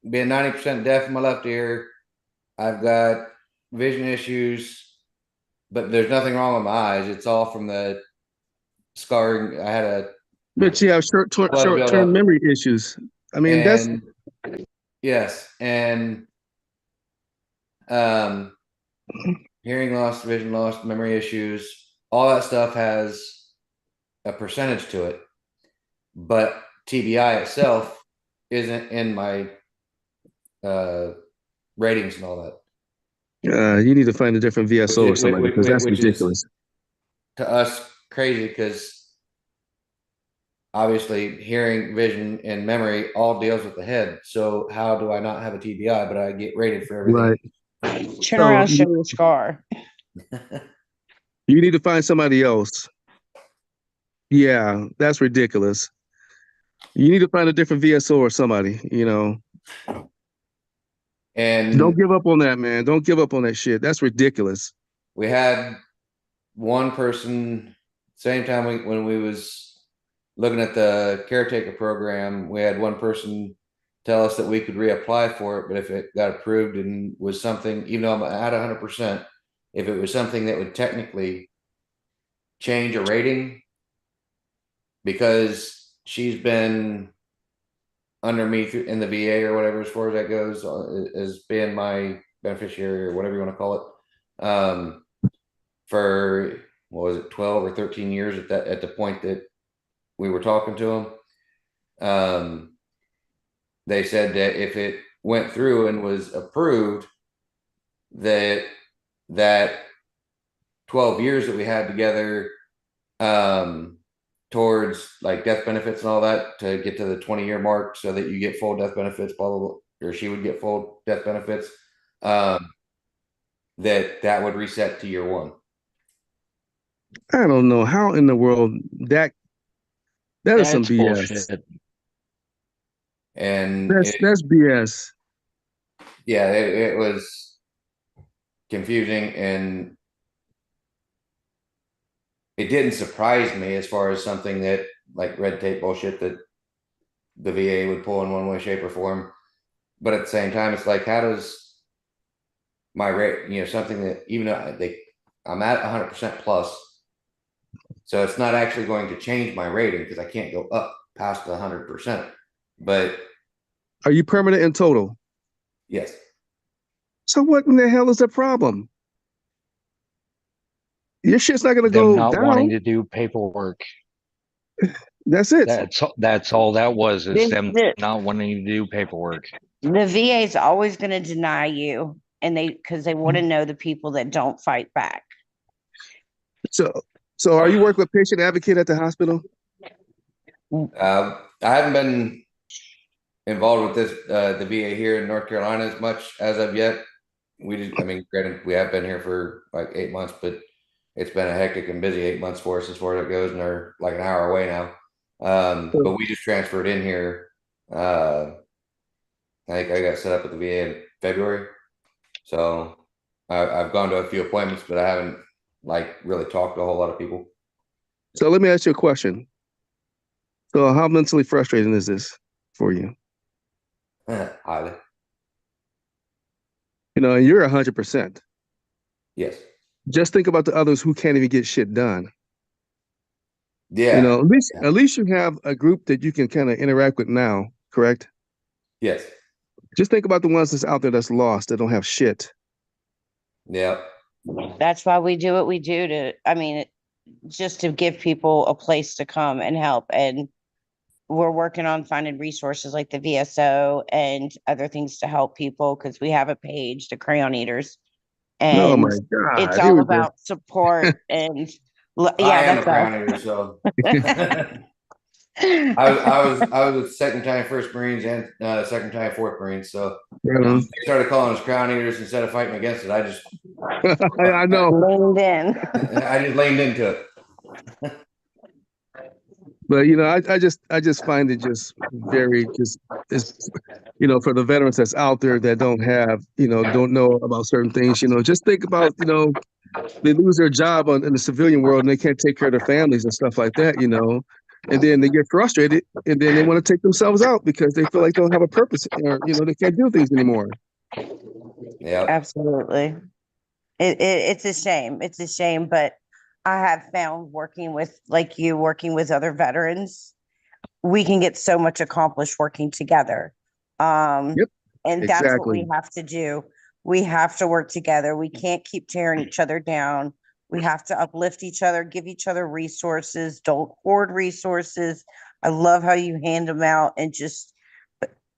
being 90% deaf in my left ear. I've got vision issues, but there's nothing wrong with my eyes. It's all from the scarring. I had But you have short-term memory issues. I mean, that's yes, and hearing loss, vision loss, memory issues, all that stuff has a percentage to it, but TBI itself isn't in my ratings and all that. you need to find a different VSO or somebody because that's ridiculous. To us, crazy because obviously hearing, vision, and memory all deals with the head. So how do I not have a TBI, but I get rated for everything? Right. Turn around, show your scar. You need to find somebody else. Yeah, that's ridiculous. You need to find a different VSO or somebody, And don't give up on that, man. Don't give up on that shit. That's ridiculous. we had one person, same time when we was looking at the caretaker program, we had one person tell us that we could reapply for it, but if it got approved and was something, even though I'm at 100%, if it was something that would technically change a rating, because she's been under me in the VA or whatever, as far as that goes, as being my beneficiary or whatever you want to call it, for what was it, 12 or 13 years at the point that we were talking to them. They said that if it went through and was approved, that 12 years that we had together, towards like death benefits and all that, to get to the 20-year mark so that you get full death benefits, blah, blah, blah, or she would get full death benefits, that would reset to year one. I don't know how in the world that is some BS. Bullshit. And that's BS. Yeah, it was confusing, and it didn't surprise me as far as something that like red tape bullshit that the VA would pull in one way, shape, or form. But at the same time, it's like, how does my rate, something that even though I'm at 100% plus, so it's not actually going to change my rating because I can't go up past the 100%. But are you permanent in total? Yes. So what in the hell is the problem? Your shit's not going to go not down. Wanting to do paperwork. That's it. That's all that was, is them not wanting to do paperwork. The VA is always going to deny you, and because they want to know the people that don't fight back. So are you working with patient advocate at the hospital? I haven't been involved with this the VA here in North Carolina as much as of yet. Granted, we have been here for like 8 months, but it's been a hectic and busy 8 months for us as far as it goes, and they're like an hour away now. But we just transferred in here. I think I got set up at the VA in February. So I've gone to a few appointments, but I haven't like really talked to a whole lot of people. So let me ask you a question. So how mentally frustrating is this for you? Highly. You know, and you're 100%. Yes. Just think about the others who can't even get shit done. Yeah. You know, at least you have a group that you can kind of interact with now, correct? Yes. Just think about the ones that's out there that's lost, that don't have shit. Yeah. That's why we do what we do just to give people a place to come and help. And we're working on finding resources like the VSO and other things to help people, because we have a page, the Crayon Eaters, Oh and my God. it's Here all we go. about support and I am a that's Crown Eater, so I was with second time First Marines and second time Fourth Marines. So Right on. they started calling us Crown Eaters instead of fighting against it. I know. leaned in. I just leaned into it. But you know, I just find it just very is, you know, for the veterans that's out there that don't have, you know, don't know about certain things, you know, just think about, you know, they lose their job in the civilian world and they can't take care of their families and stuff like that, you know, and then they get frustrated and then they want to take themselves out because they feel like they don't have a purpose, or you know, they can't do things anymore. Yeah. Absolutely. It's a shame. It's a shame, but I have found working with other veterans, we can get so much accomplished working together. Yep, And that's what we exactly. have to do. We have to work together. We can't keep tearing each other down. We have to uplift each other, give each other resources, don't hoard resources. I love how you hand them out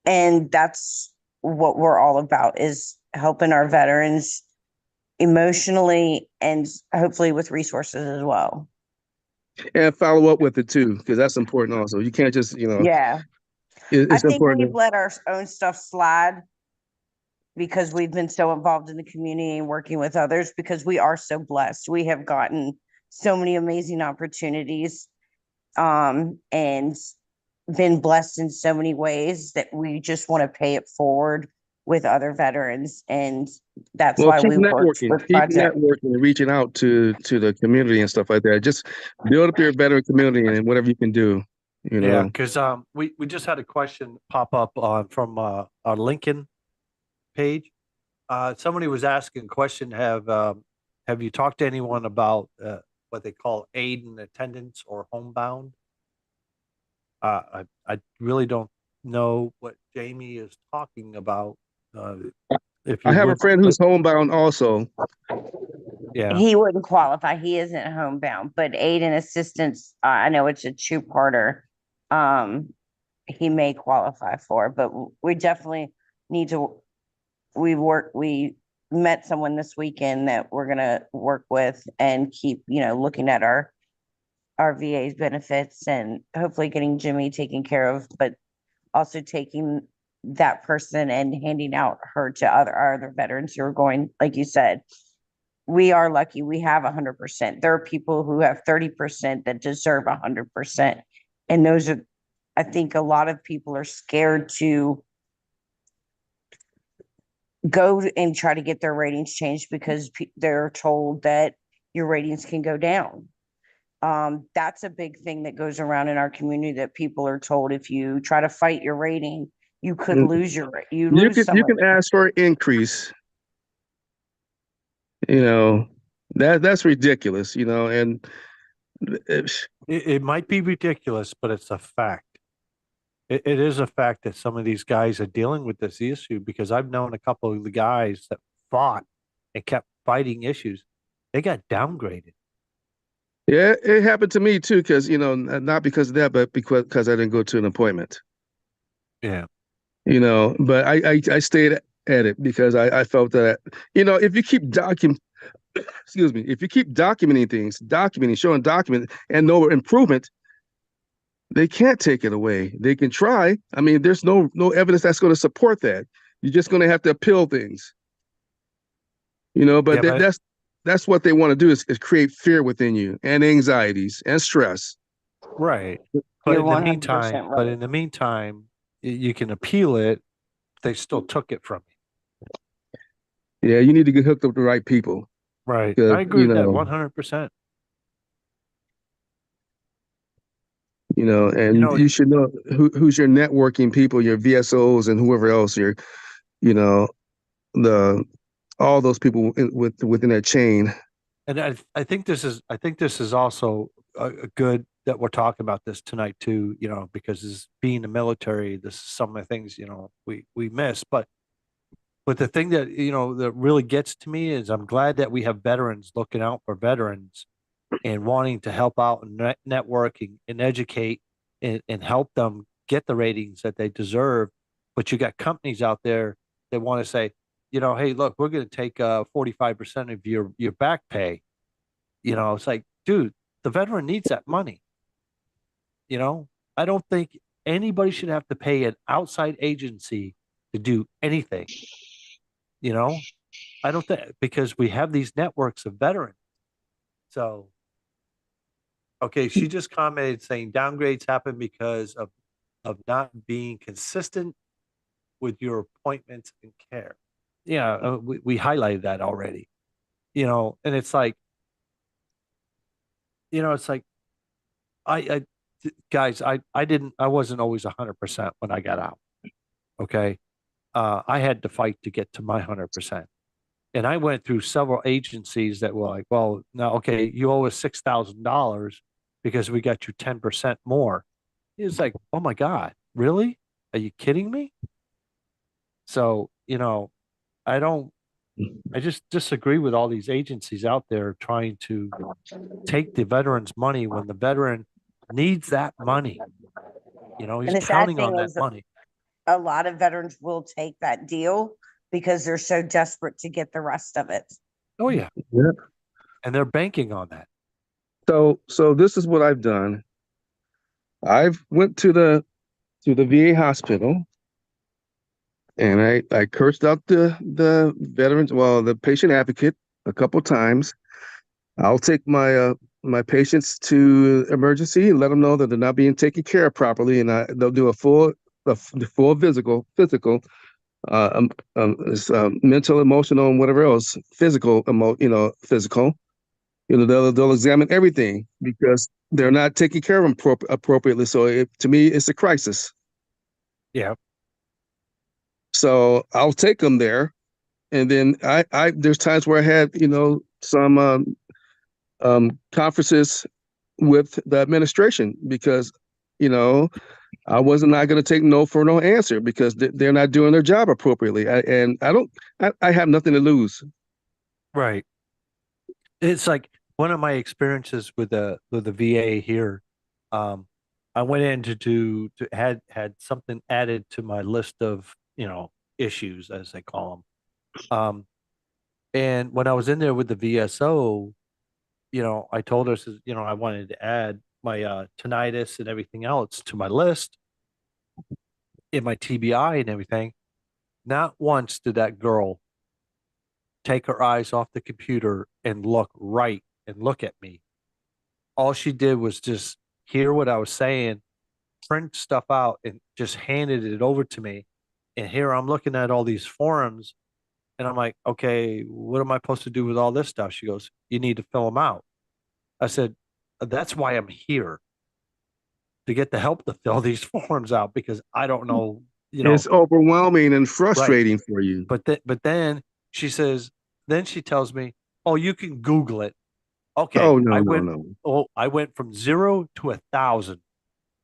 and that's what we're all about, is helping our veterans emotionally and hopefully with resources as well. And follow up with it too, because that's important also. You can't just, you know, Yeah. I it's think important. we've let our own stuff slide because we've been so involved in the community and working with others, because we are so blessed. We have gotten so many amazing opportunities, and been blessed in so many ways that we just want to pay it forward with other veterans. And that's Well, why we worked with keep Project. networking and reaching out to the community and stuff like that. Just build up your veteran community and whatever you can do, you Yeah, know. because we just had a question pop up from our Lincoln page. Somebody was asking a question: have you talked to anyone about what they call aid in attendance or homebound? I really don't know what Jamie is talking about. If I you have a would, friend who's homebound also. yeah, He wouldn't qualify. He isn't homebound, but aid and assistance, I know it's a two-parter. He may qualify for, but we definitely need to, we met someone this weekend that we're gonna work with and keep, looking at our VA's benefits and hopefully getting Jimmy taken care of, but also taking that person and handing out her to our other veterans who are going, like you said. We are lucky. We have 100%. There are people who have 30% that deserve 100%. And those are, I think a lot of people are scared to go and try to get their ratings changed because they're told that your ratings can go down. That's a big thing that goes around in our community, that people are told if you try to fight your rating, you could lose You can ask for an increase. You know, that's ridiculous, you know, and it might be ridiculous, but it's a fact. It is a fact that some of these guys are dealing with this issue, because I've known a couple of the guys that fought and kept fighting issues. They got downgraded. yeah, it happened to me too, because you know, not because of that, but because I didn't go to an appointment. Yeah. You know, but I stayed at it because I felt that, you know, if you keep if you keep documenting things, showing document and no improvement, they can't take it away. They can try. I mean, there's no evidence that's going to support that. You're just going to have to appeal things. You know, but Yeah, that's that's what they want to do is create fear within you and anxieties and stress. Right. But You're in the 100% meantime, right. you can appeal it. They still took it from you. Yeah, you need to get hooked up with the right people. Right. Because, I agree with that 100%. And you should know who's your networking people, your VSOs and whoever else you know, the all those people within that chain. And I think this is also a good that we're talking about this tonight too, because as being the military, this is some of the things, we miss. But the thing that, that really gets to me is I'm glad that we have veterans looking out for veterans and wanting to help out and networking and educate and help them get the ratings that they deserve. But you got companies out there that want to say, hey, look, we're going to take 45% of your back pay. It's like, dude, the veteran needs that money. I don't think anybody should have to pay an outside agency to do anything. I don't think, because we have these networks of veterans. So, okay, she just commented saying downgrades happen because of not being consistent with your appointments and care. Yeah, we highlighted that already. And it's like, I guys, I wasn't always 100% when I got out. Okay. I had to fight to get to my 100%. And I went through several agencies that were like, well, now, okay, you owe us $6,000 because we got you 10% more. It's like, oh my God, really? Are you kidding me? So, I just disagree with all these agencies out there trying to take the veteran's money when the veteran needs that money. He's And the sad counting on thing that is money. a lot of veterans will take that deal because they're so desperate to get the rest of it. Oh yeah. Yeah. And they're banking on that. So this is what I've done. I've went to the VA hospital and I cursed out the veterans, well, the patient advocate a couple times. I'll take my patients to emergency and let them know that they're not being taken care of properly, and they'll do the full physical, mental, emotional, and whatever else, physical, physical. They'll examine everything because they're not taking care of them appropriately. So to me, it's a crisis. Yeah. So I'll take them there, and then I there's times where I had some conferences with the administration because I was not going to take no for no answer because they're not doing their job appropriately. I have nothing to lose. Right. It's like one of my experiences with the VA here. I went in to had something added to my list of issues, as they call them. And when I was in there with the VSO, I told her, I wanted to add my tinnitus and everything else to my list in my TBI and everything. Not once did that girl take her eyes off the computer and look at me. All she did was just hear what I was saying, print stuff out, and just handed it over to me. And here I'm looking at all these forums, and I'm like, okay, what am I supposed to do with all this stuff? She goes, you need to fill them out. I said, that's why I'm here, to get the help to fill these forms out, because I don't know, It's overwhelming and right. frustrating for you. But then she says, then she tells me, oh, you can Google it. Okay. Oh no. I went from 0 to 1,000.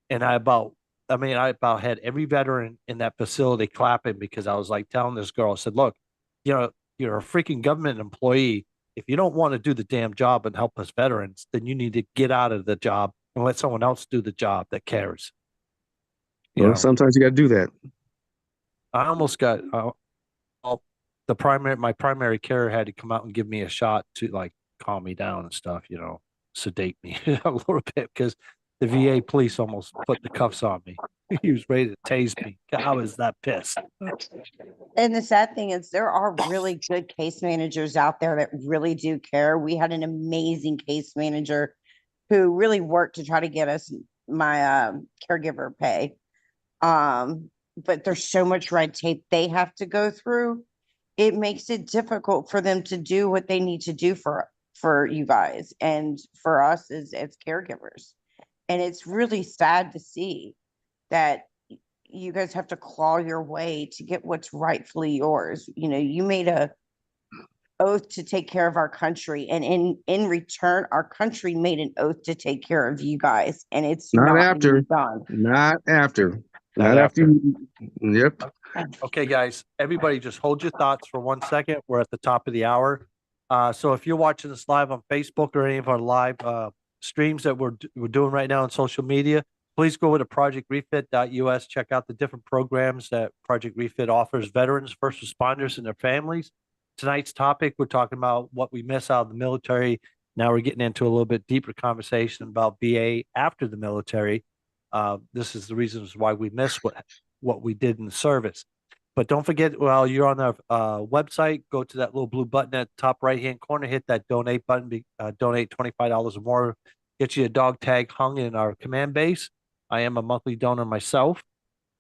And I about had every veteran in that facility clapping because I was like telling this girl, I said, look, you're a freaking government employee. If you don't want to do the damn job and help us veterans, then you need to get out of the job and let someone else do the job that cares. Well, sometimes you got to do that. I almost got my primary care had to come out and give me a shot to like calm me down and stuff, sedate me a little bit because the VA police almost put the cuffs on me. He was ready to tase me. I was that pissed. And the sad thing is, there are really good case managers out there that really do care. We had an amazing case manager who really worked to try to get us my caregiver pay. But there's so much red tape they have to go through. It makes it difficult for them to do what they need to do for you guys and for us as caregivers. And it's really sad to see that you guys have to claw your way to get what's rightfully yours. You know, you made a oath to take care of our country, and in return, our country made an oath to take care of you guys, and it's Not not after. being done. Not after. Not Not after. Yep. Okay, guys, everybody just hold your thoughts for 1 second. We're at the top of the hour. So if you're watching this live on Facebook or any of our live streams that we're doing right now on social media, please go over to projectrefit.us, check out the different programs that Project Refit offers veterans, first responders, and their families. Tonight's topic, we're talking about what we miss out of the military. Now we're getting into a little bit deeper conversation about VA after the military. This is the reasons why we miss what we did in the service. But don't forget, while you're on the website, go to that little blue button at the top right-hand corner, hit that donate button, donate $25 or more, get you a dog tag hung in our command base. I am a monthly donor myself.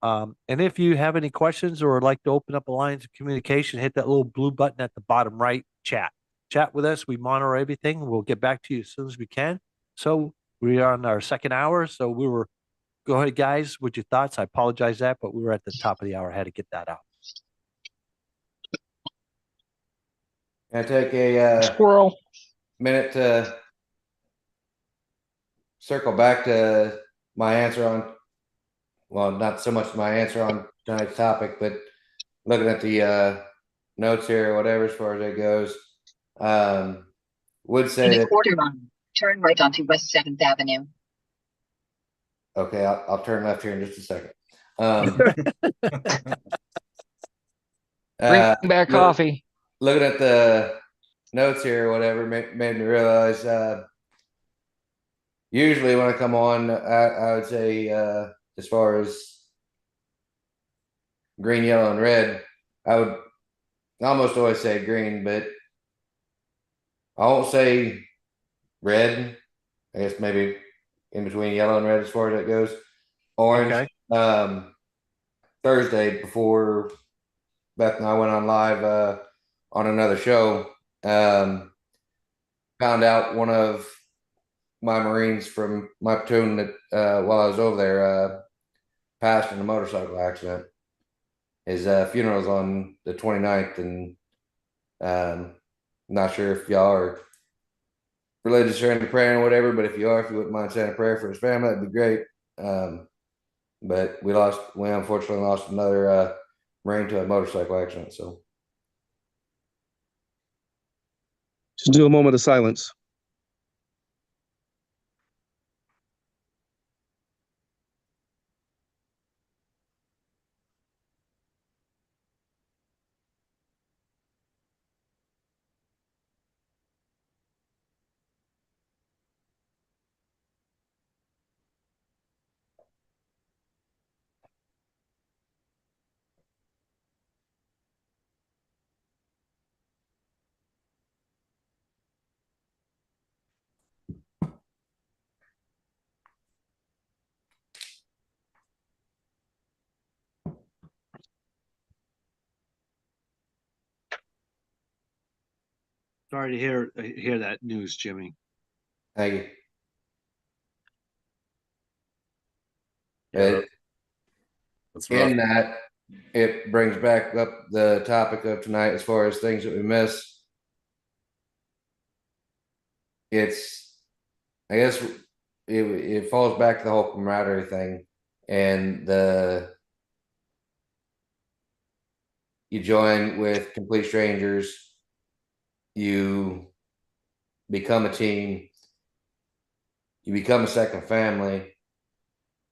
And if you have any questions or would like to open up a lines of communication, hit that little blue button at the bottom right, chat. Chat with us. We monitor everything. We'll get back to you as soon as we can. So we are on our second hour. So go ahead, guys, with your thoughts. I apologize that, but we were at the top of the hour. I had to get that out. Can I take a Squirrel. minute to circle back to my answer on, well, not so much my answer on tonight's topic, but looking at the notes here or whatever as far as it goes. Would say In a that, quarter mile, turn right onto West 7th Avenue. okay, I'll turn left here in just a second. Bring back coffee. Looking at the notes here or whatever made me realize usually when I come on, I would say as far as green, yellow, and red, I would almost always say green, but I won't say red. I guess maybe in between yellow and red as far as that goes. Orange. Okay. Thursday before Beth and I went on live on another show, found out one of my Marines from my platoon that while I was over there passed in a motorcycle accident. His funeral's on the 29th, and not sure if y'all are religious or into praying or whatever, but if you are, if you wouldn't mind saying a prayer for his family, that'd be great. But we unfortunately lost another Marine to a motorcycle accident. So Just do a moment of silence. Sorry to hear that news, Jimmy. thank you. Yeah, that's rough. In that, it brings back up the topic of tonight as far as things that we miss. It's, I guess it falls back to the whole camaraderie thing, and you join with complete strangers, you become a team, you become a second family,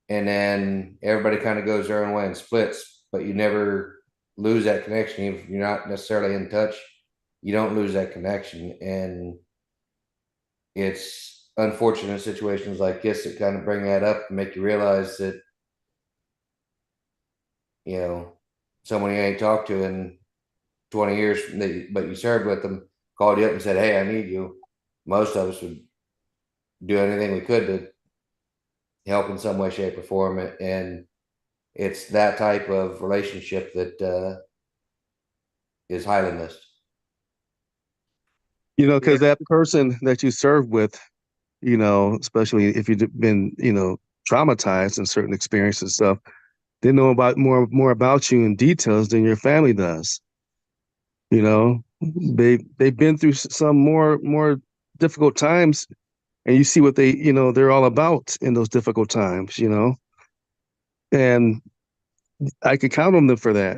and then everybody kind of goes their own way and splits, but you never lose that connection. Even if you're not necessarily in touch, you don't lose that connection. And it's unfortunate situations like this that kind of bring that up and make you realize that, you know, someone you ain't talked to in 20 years, but you served with them, called you up and said, "Hey, I need you." Most of us would do anything we could to help in some way, shape, or form. And it's that type of relationship that is highly missed. You know, because that person that you serve with, you know, especially if you've been, you know, traumatized in certain experiences and stuff, they know about more about you in details than your family does. You know, they've been through some more difficult times, and you see what they, you know, they're all about in those difficult times. You know, and I could count on them for that.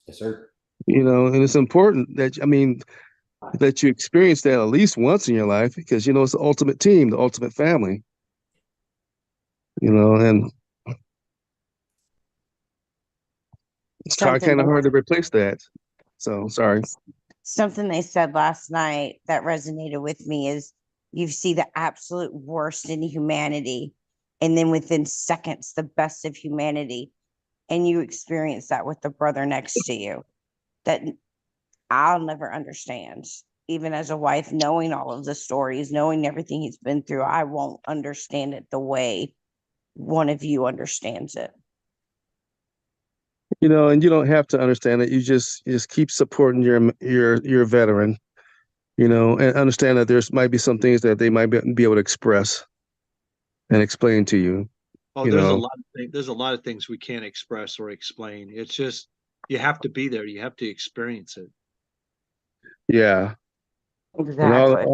Yes, sir. You know, and it's important that, I mean, that you experience that at least once in your life, because, you know, it's the ultimate team, the ultimate family. You know, and it's kind of hard to replace that. So sorry. Something they said last night that resonated with me is you see the absolute worst in humanity, and then within seconds, the best of humanity. And you experience that with the brother next to you that I'll never understand. Even as a wife, knowing all of the stories, knowing everything he's been through, I won't understand it the way one of you understands it. You know, and you don't have to understand it. You just keep supporting your veteran, you know, and understand that there's might be some things that they might be able to express and explain to you. Oh, You there's a know, lot of things. There's a lot of things we can't express or explain. It's just you have to be there. You have to experience it. yeah. And Exactly.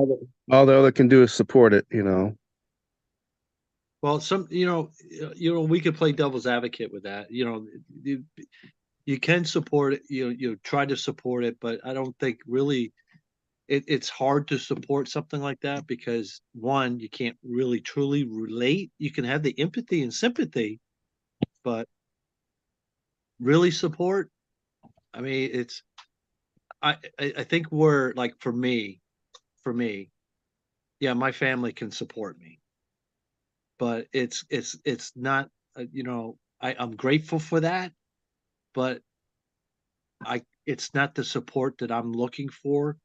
all the other can do is support it, you know. Well, we could play devil's advocate with that. You can support it. You try to support it, but I don't think really it's hard to support something like that because one, you can't really truly relate. You can have the empathy and sympathy, but really support. I mean, I think we're like for me, yeah, my family can support me, but it's not. I'm grateful for that, but it's not the support that I'm looking for.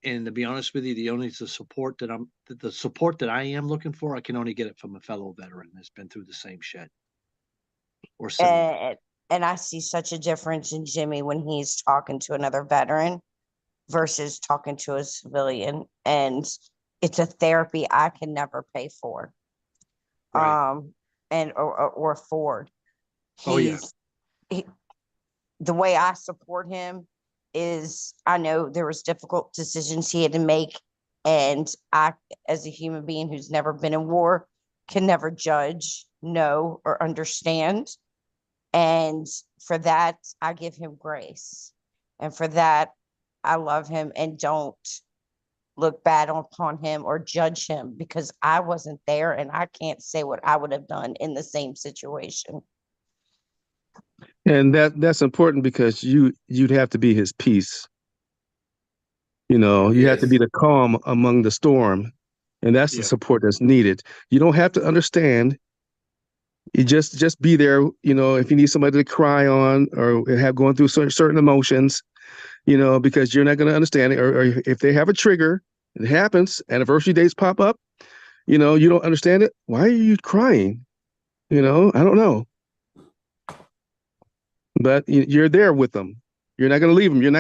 And to be honest with you, the support that I am looking for, I can only get it from a fellow veteran that's been through the same shit or similar. And I see such a difference in Jimmy when he's talking to another veteran versus talking to a civilian. And it's a therapy I can never pay for. Right. And or afford. Oh yeah. He, the way I support him is I know there was difficult decisions he had to make, and I, as a human being who's never been in war, can never judge, know, or understand. And for that, I give him grace. And for that, I love him and don't look bad upon him or judge him because I wasn't there and I can't say what I would have done in the same situation. And that's important because you'd have to be his peace. You know, you have to be Yes. the calm among the storm. And that's the Yeah. support that's needed. You don't have to understand. You just be there, you know, if you need somebody to cry on or have going through certain emotions, you know, because you're not going to understand it. Or if they have a trigger, it happens, anniversary dates pop up, you know, you don't understand it. Why are you crying? You know, I don't know. But you're there with them. You're not going to leave him. You're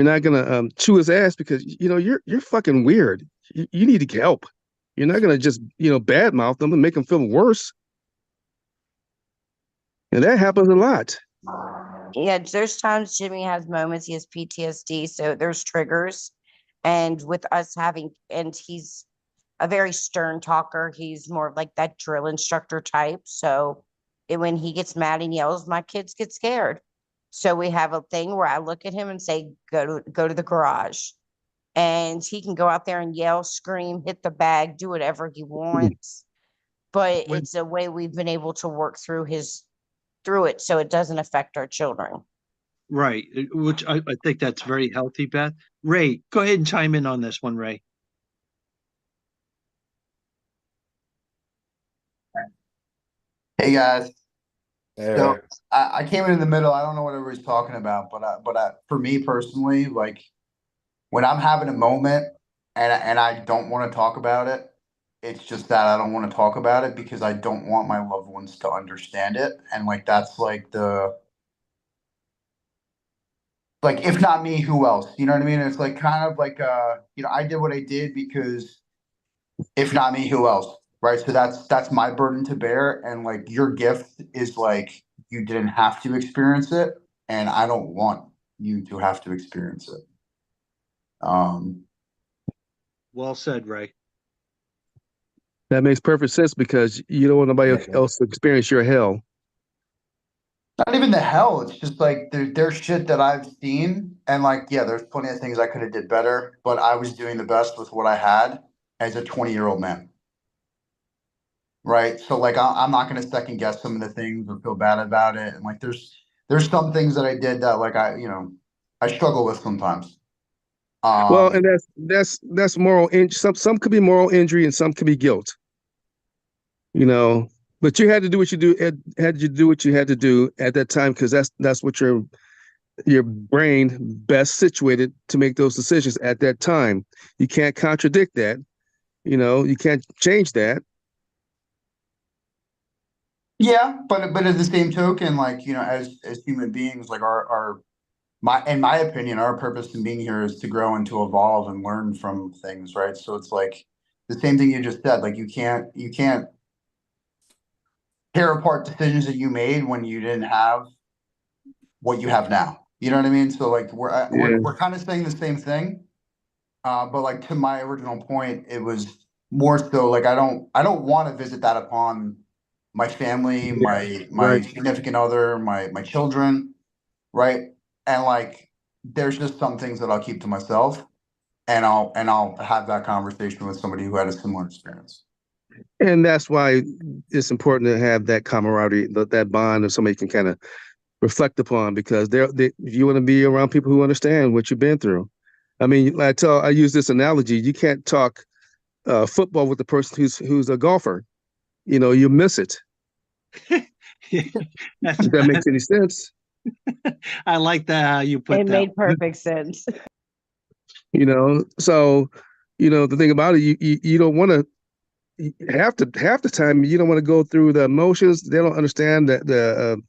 not gonna chew his ass because you know you're fucking weird. You need help. You're not gonna just badmouth them and make them feel worse. And that happens a lot. Yeah, there's times Jimmy has moments, he has PTSD, so there's triggers. And with us having, and he's a very stern talker, he's more like that drill instructor type. So when he gets mad and yells, my kids get scared. So we have a thing where I look at him and say, go to the garage. And he can go out there and yell, scream, hit the bag, do whatever he wants. But When it's a way we've been able to work through it so it doesn't affect our children. Right, which I think that's very healthy, Beth. Ray, go ahead and chime in on this one, Ray. Hey guys, so There. I came in the middle. I don't know what everybody's talking about, but for me personally, like when I'm having a moment and I don't want to talk about it, it's just that I don't want to talk about it because I don't want my loved ones to understand it. And like that's like the like if not me, who else? You know what I mean? It's like kind of like I did what I did because if not me, who else? Right. So that's my burden to bear. And like your gift is like you didn't have to experience it, and I don't want you to have to experience it. Um, Well said, Ray. That makes perfect sense because you don't want nobody Yeah. else to experience your hell. Not even the hell. It's just like there's shit that I've seen, and like yeah, there's plenty of things I could have did better, but I was doing the best with what I had as a 20-year-old man. Right. So like I'm not gonna second guess some of the things or feel bad about it. And like there's some things that I did that like I struggle with sometimes. Well, Um and that's moral. Some could be moral injury and some could be guilt. You know, but you had to do what you do. Had you do what you had to do at that time because that's what your brain best situated to make those decisions at that time. You can't contradict that. You know, you can't change that. yeah, but at the same token, like, as human beings, like our my in my opinion, our purpose in being here is to grow and to evolve and learn from things, right? So it's like the same thing you just said, like you can't tear apart decisions that you made when you didn't have what you have now. You know what I mean? So like Yeah. we're kind of saying the same thing. But like to my original point, it was more so like I don't want to visit that upon my family, Yeah. my Right. significant other, my children, right? And like there's just some things that I'll keep to myself, and I'll have that conversation with somebody who had a similar experience. And that's why it's important to have that camaraderie, that bond, of somebody you can kind of reflect upon because if you want to be around people who understand what you've been through. I mean, I use this analogy. You can't talk football with the person who's a golfer. You know, you miss it. That's, If that makes any sense. I like that how you put It that. made perfect sense. You know, so the thing about it, you don't want to half the time you don't want to go through the emotions. They don't understand the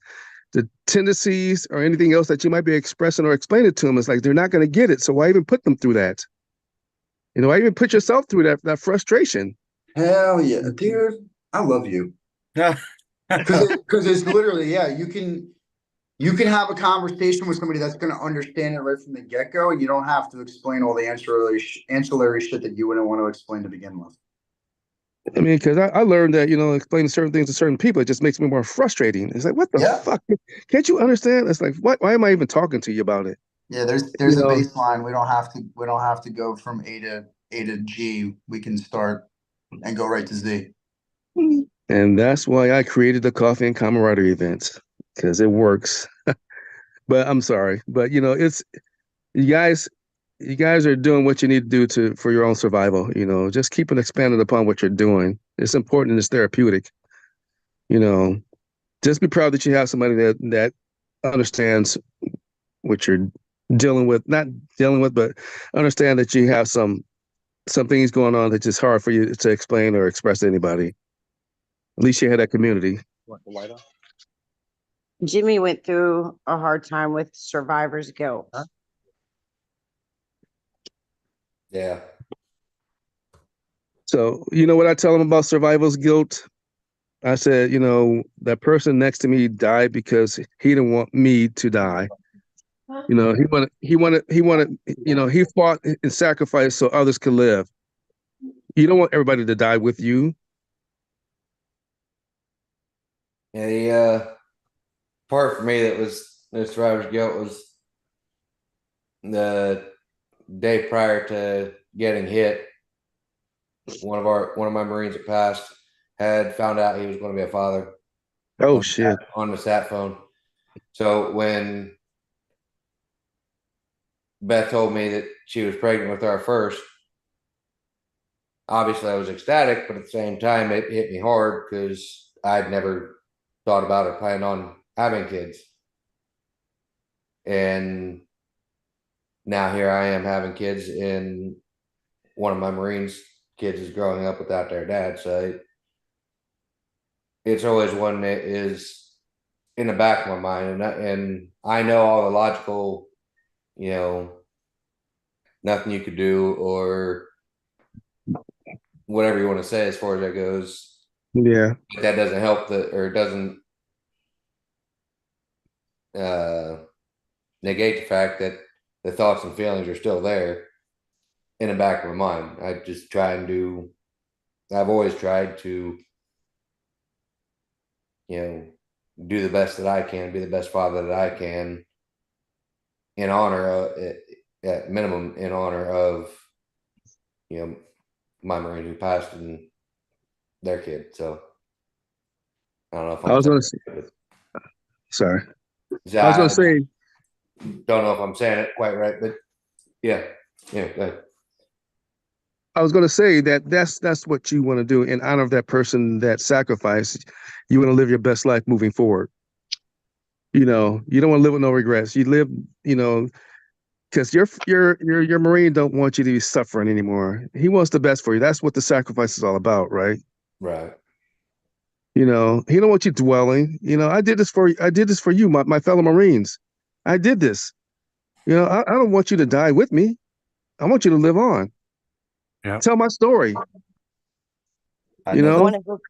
tendencies or anything else that you might be expressing or explaining to them. It's like they're not going to get it. So why even put them through that? You know, why even put yourself through that frustration? Hell yeah, dude! I love you because it's literally yeah. You can have a conversation with somebody that's going to understand it right from the get go, and you don't have to explain all the ancillary shit that you wouldn't want to explain to begin with. I mean, because I learned that, explaining certain things to certain people, it just makes me more frustrating. It's like, what the Yeah, fuck? Can't you understand? It's like, why am I even talking to you about it? yeah. There's You a know, baseline. We don't have to go from A to G. We can start and go right to Z. and that's why I created the coffee and camaraderie events because it works. But I'm sorry, but it's you guys. You guys are doing what you need to do for your own survival. Just keep it expanding upon what you're doing. It's important and it's therapeutic. You know, just be proud that you have somebody that understands what you're dealing with, not dealing with, but understand that you have some things going on that's just hard for you to explain or express to anybody. At least you had that community. Want the light on? Jimmy went through a hard time with survivor's guilt. Huh? Yeah. So, you know what I tell him about survivor's guilt? I said, that person next to me died because he didn't want me to die. He wanted, he fought and sacrificed so others could live. You don't want everybody to die with you. Yeah, the part for me that was the survivor's guilt was the day prior to getting hit. One of my Marines that passed had found out he was going to be a father. Oh, shit. On the sat phone. So when Beth told me that she was pregnant with our first, obviously I was ecstatic, but at the same time it hit me hard because I'd never thought about or planned on having kids. And now here I am having kids, and one of my Marines kids is growing up without their dad. So it's always one that is in the back of my mind. And I know all the logical, nothing you could do or whatever you want to say as far as that goes. Yeah. That doesn't help or it doesn't negate the fact that the thoughts and feelings are still there in the back of my mind. I just try and I've always tried to, do the best that I can, be the best father that I can, in honor of, at minimum, in honor of, my Marine who passed and their kid. So I don't know if I was I'm gonna say, sorry. saying, I was gonna say, don't know if I'm saying it quite right, but yeah, go ahead. I was gonna say that's what you want to do in honor of that person that sacrificed. You want to live your best life moving forward. You don't want to live with no regrets. You live, because your Marine don't want you to be suffering anymore. He wants the best for you. That's what the sacrifice is all about, right? Right. He don't want you dwelling. I did this for you, my fellow Marines. I did this. I don't want you to die with me. I want you to live on. Yeah. Tell my story. I know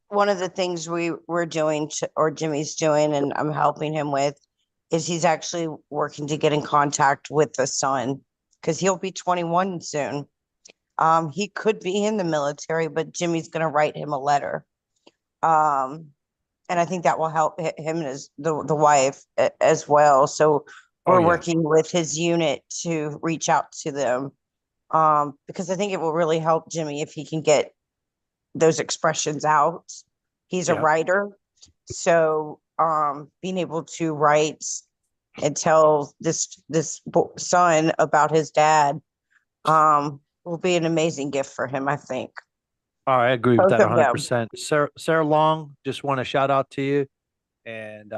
One of the things we're doing or Jimmy's doing, and I'm helping him with, is he's actually working to get in contact with the son because he'll be 21 soon. He could be in the military, but Jimmy's going to write him a letter. And I think that will help him and the wife as well. So we're working with his unit to reach out to them. Because I think it will really help Jimmy if he can get those expressions out. He's a writer. So being able to write and tell this son about his dad will be an amazing gift for him, I think. I agree with Both that of them. 100%. Sarah Long, just want to shout out to you. And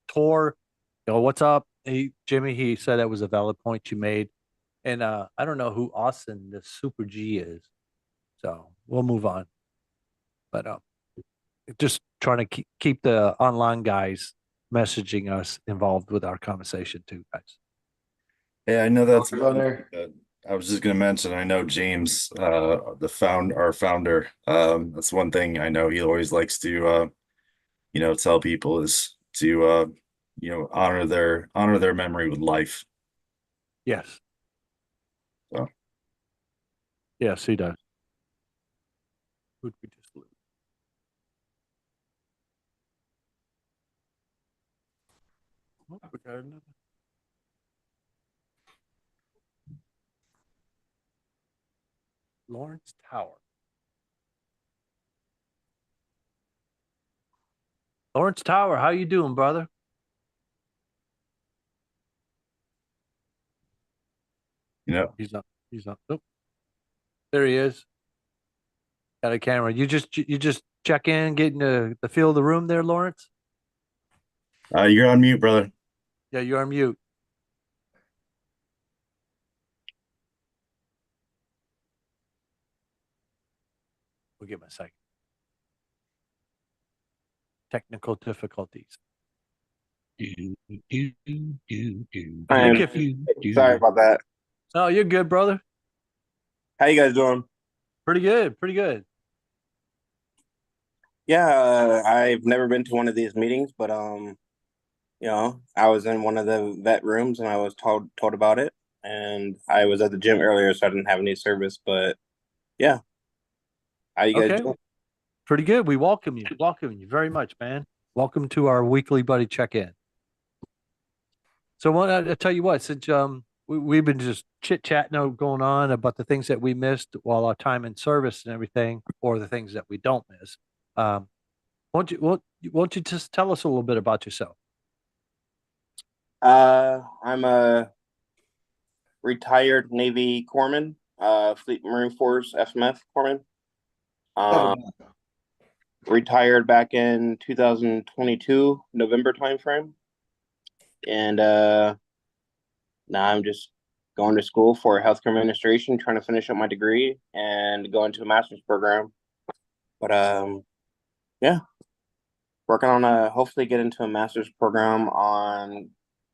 Tor, what's up? Jimmy, he said that was a valid point you made. And I don't know who Austin, the Super G, is. So we'll move on. But just trying to keep the online guys messaging us involved with our conversation too, guys. Yeah, I know that's Brother. I was just gonna mention, I know James, our founder. That's one thing I know he always likes to tell people is to honor their memory with life. Yes. So Yes, he does. Who'd we just lose? Oh, we got another. Lawrence Tower. Lawrence Tower, how you doing, brother? He's up. Oh, there he is. Got a camera. You just check in, getting the feel of the room there, Lawrence. You're on mute, brother. Yeah, you're on mute. We'll give him a second. Technical difficulties. Sorry about that. Oh, you're good, brother. How you guys doing? Pretty good. Pretty good. Yeah, I've never been to one of these meetings, but I was in one of the vet rooms and I was told about it, and I was at the gym earlier, so I didn't have any service. But yeah, how you guys doing? Pretty good. We welcome you. Welcome you very much, man. Welcome to our weekly buddy check-in. So I tell you what, since we've been just chit-chatting going on about the things that we missed while our time in service and everything, or the things that we don't miss. Won't you just tell us a little bit about yourself? I'm a retired Navy corpsman, Fleet Marine Force FMF corpsman. retired back in 2022 November timeframe, and now I'm just going to school for healthcare administration, trying to finish up my degree and go into a master's program. But yeah, working on hopefully get into a master's program on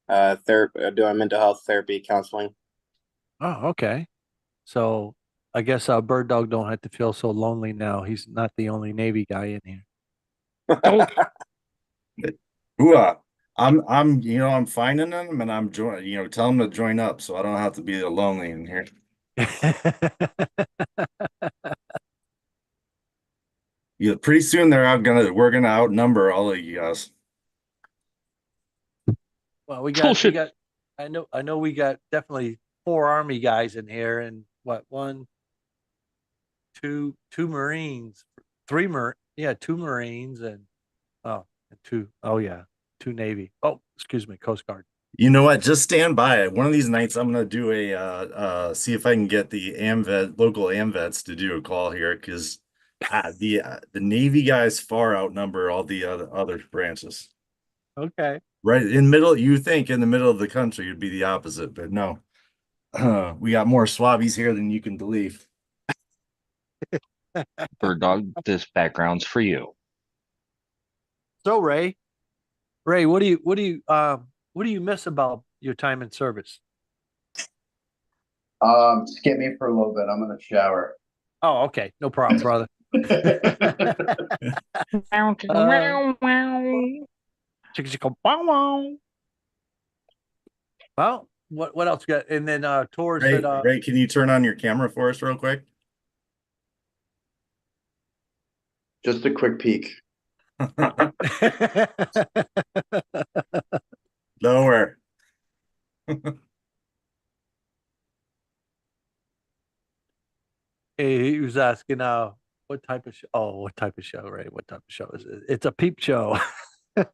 doing mental health therapy counseling. Oh, okay. So I guess Bird Dog don't have to feel so lonely now. He's not the only Navy guy in here. Ooh, I'm finding them and I'm tell them to join up so I don't have to be lonely in here. Yeah, pretty soon we're gonna outnumber all of you guys. Well, we got I know we got definitely 4 Army guys in here and what, 2 Marines, 2 Marines and two, yeah, 2 Navy. Oh, excuse me, Coast Guard. You know what? Just stand by. One of these nights, I'm gonna do see if I can get the local AMVETs to do a call here because the Navy guys far outnumber all the other branches. Okay. Right in middle, you think in the middle of the country it'd be the opposite, but no. We got more swabbies here than you can believe. Bird Dog, this background's for you. So Ray, what do you miss about your time in service? Skip me for a little bit. I'm gonna shower. Oh, okay, no problem, brother. Well, what else you got? And then Tor said, Ray, can you turn on your camera for us real quick? Just a quick peek. Lower. Hey, he was asking what type of show? Oh, what type of show, Ray? What type of show is it? It's a peep show. Got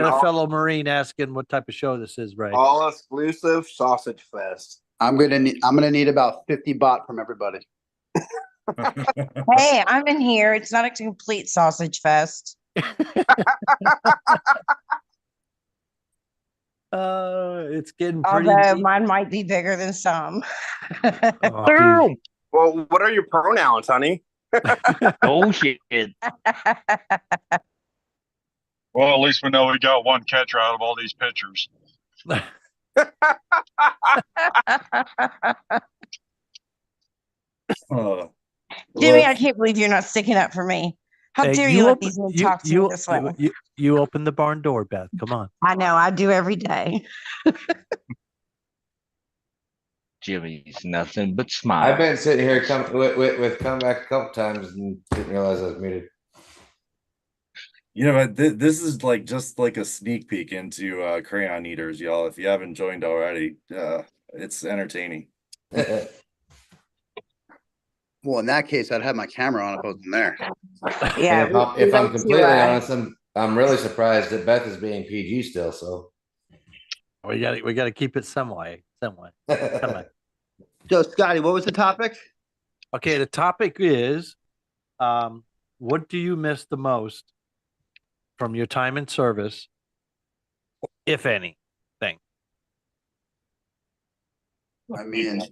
a fellow Marine asking what type of show this is, Ray. All exclusive sausage fest. I'm gonna need about 50 baht from everybody. Hey, I'm in here. It's not a complete sausage fest. It's getting pretty. Although mine might be bigger than some. Oh, well, what are your pronouns, honey? Oh shit. Well, at least we know we got one catcher out of all these pitchers. Jimmy, I can't believe you're not sticking up for me. How dare you let these men talk to me this way? You open the barn door, Beth. Come on. I know, I do every day. Jimmy's nothing but smile. I've been sitting here with come back a couple times and didn't realize I was muted. You know what? This is just like a sneak peek into Crayon Eaters, y'all. If you haven't joined already, it's entertaining. Well, in that case, I'd have my camera on if I wasn't there. Yeah. If I'm completely honest, I'm really surprised that Beth is being PG still. So we got to keep it some way. So, Scotty, what was the topic? Okay, the topic is, what do you miss the most from your time in service, if anything? I mean,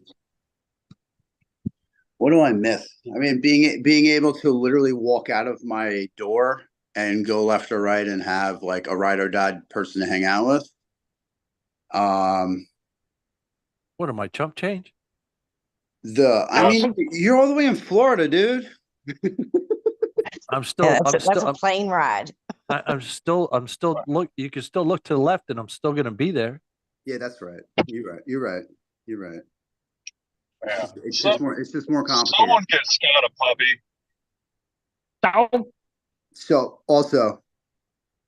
what do I miss? I mean, being able to literally walk out of my door and go left or right and have like a ride or die person to hang out with. What am I, chump change? I mean, you're all the way in Florida, dude. I'm still. Yeah, that's a plane ride. I'm still look. You can still look to the left, and I'm still going to be there. Yeah, that's right. You're right. Yeah. It's just more complicated. Someone get Scott a puppy. So also,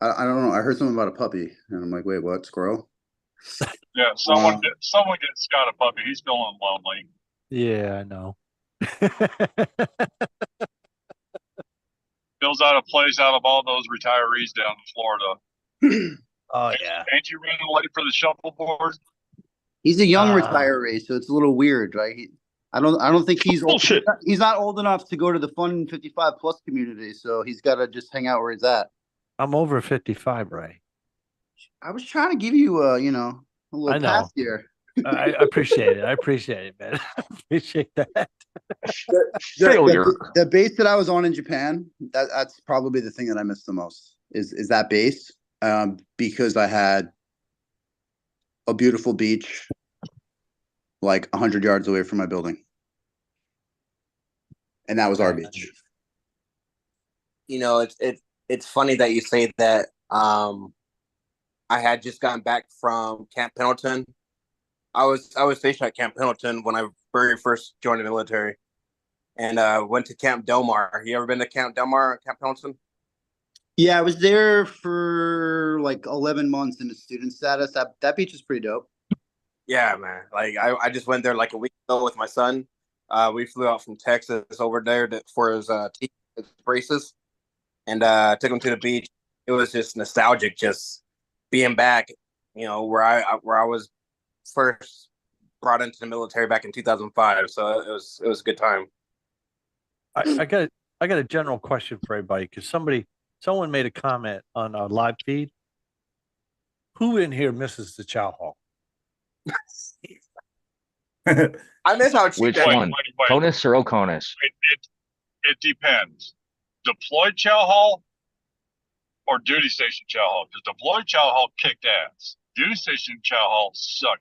I don't know. I heard something about a puppy, and I'm like, wait, what? Squirrel? Yeah, someone get Scott a puppy. He's feeling lonely. Yeah, I know. Fills out a place out of all those retirees down in Florida. Oh yeah. Ain't you running late for the shuffleboard? He's a young retiree, so it's a little weird, right? I don't think he's old. Bullshit. He's not old enough to go to the Fun 55 plus community, so he's got to just hang out where he's at. I'm over 55, Ray. I was trying to give you a little I know. pass here. I appreciate it. I appreciate it, man. I appreciate that. Failure. The base that I was on in Japan, that's probably the thing that I missed the most is that base, because I had a beautiful beach like 100 yards away from my building, and that was our beach. You know, it's funny that you say that. I had just gotten back from Camp Pendleton. I was stationed at Camp Pendleton when I very first joined the military, and went to Camp Delmar. You ever been to Camp Delmar, Camp Pendleton? Yeah, I was there for like 11 months in the student status. That beach is pretty dope. Yeah, man. Like I just went there like a week ago with my son. We flew out from Texas over there for his braces, and took him to the beach. It was just nostalgic, just being back. You know, where I was first brought into the military back in 2005. So it was a good time. I got a general question for everybody because someone made a comment on our live feed. Who in here misses the chow hall? I miss how cheap Which that one? Conus or Oconus? It depends. Deployed chow hall or duty station chow hall? Because deployed chow hall kicked ass. Duty station chow hall sucked.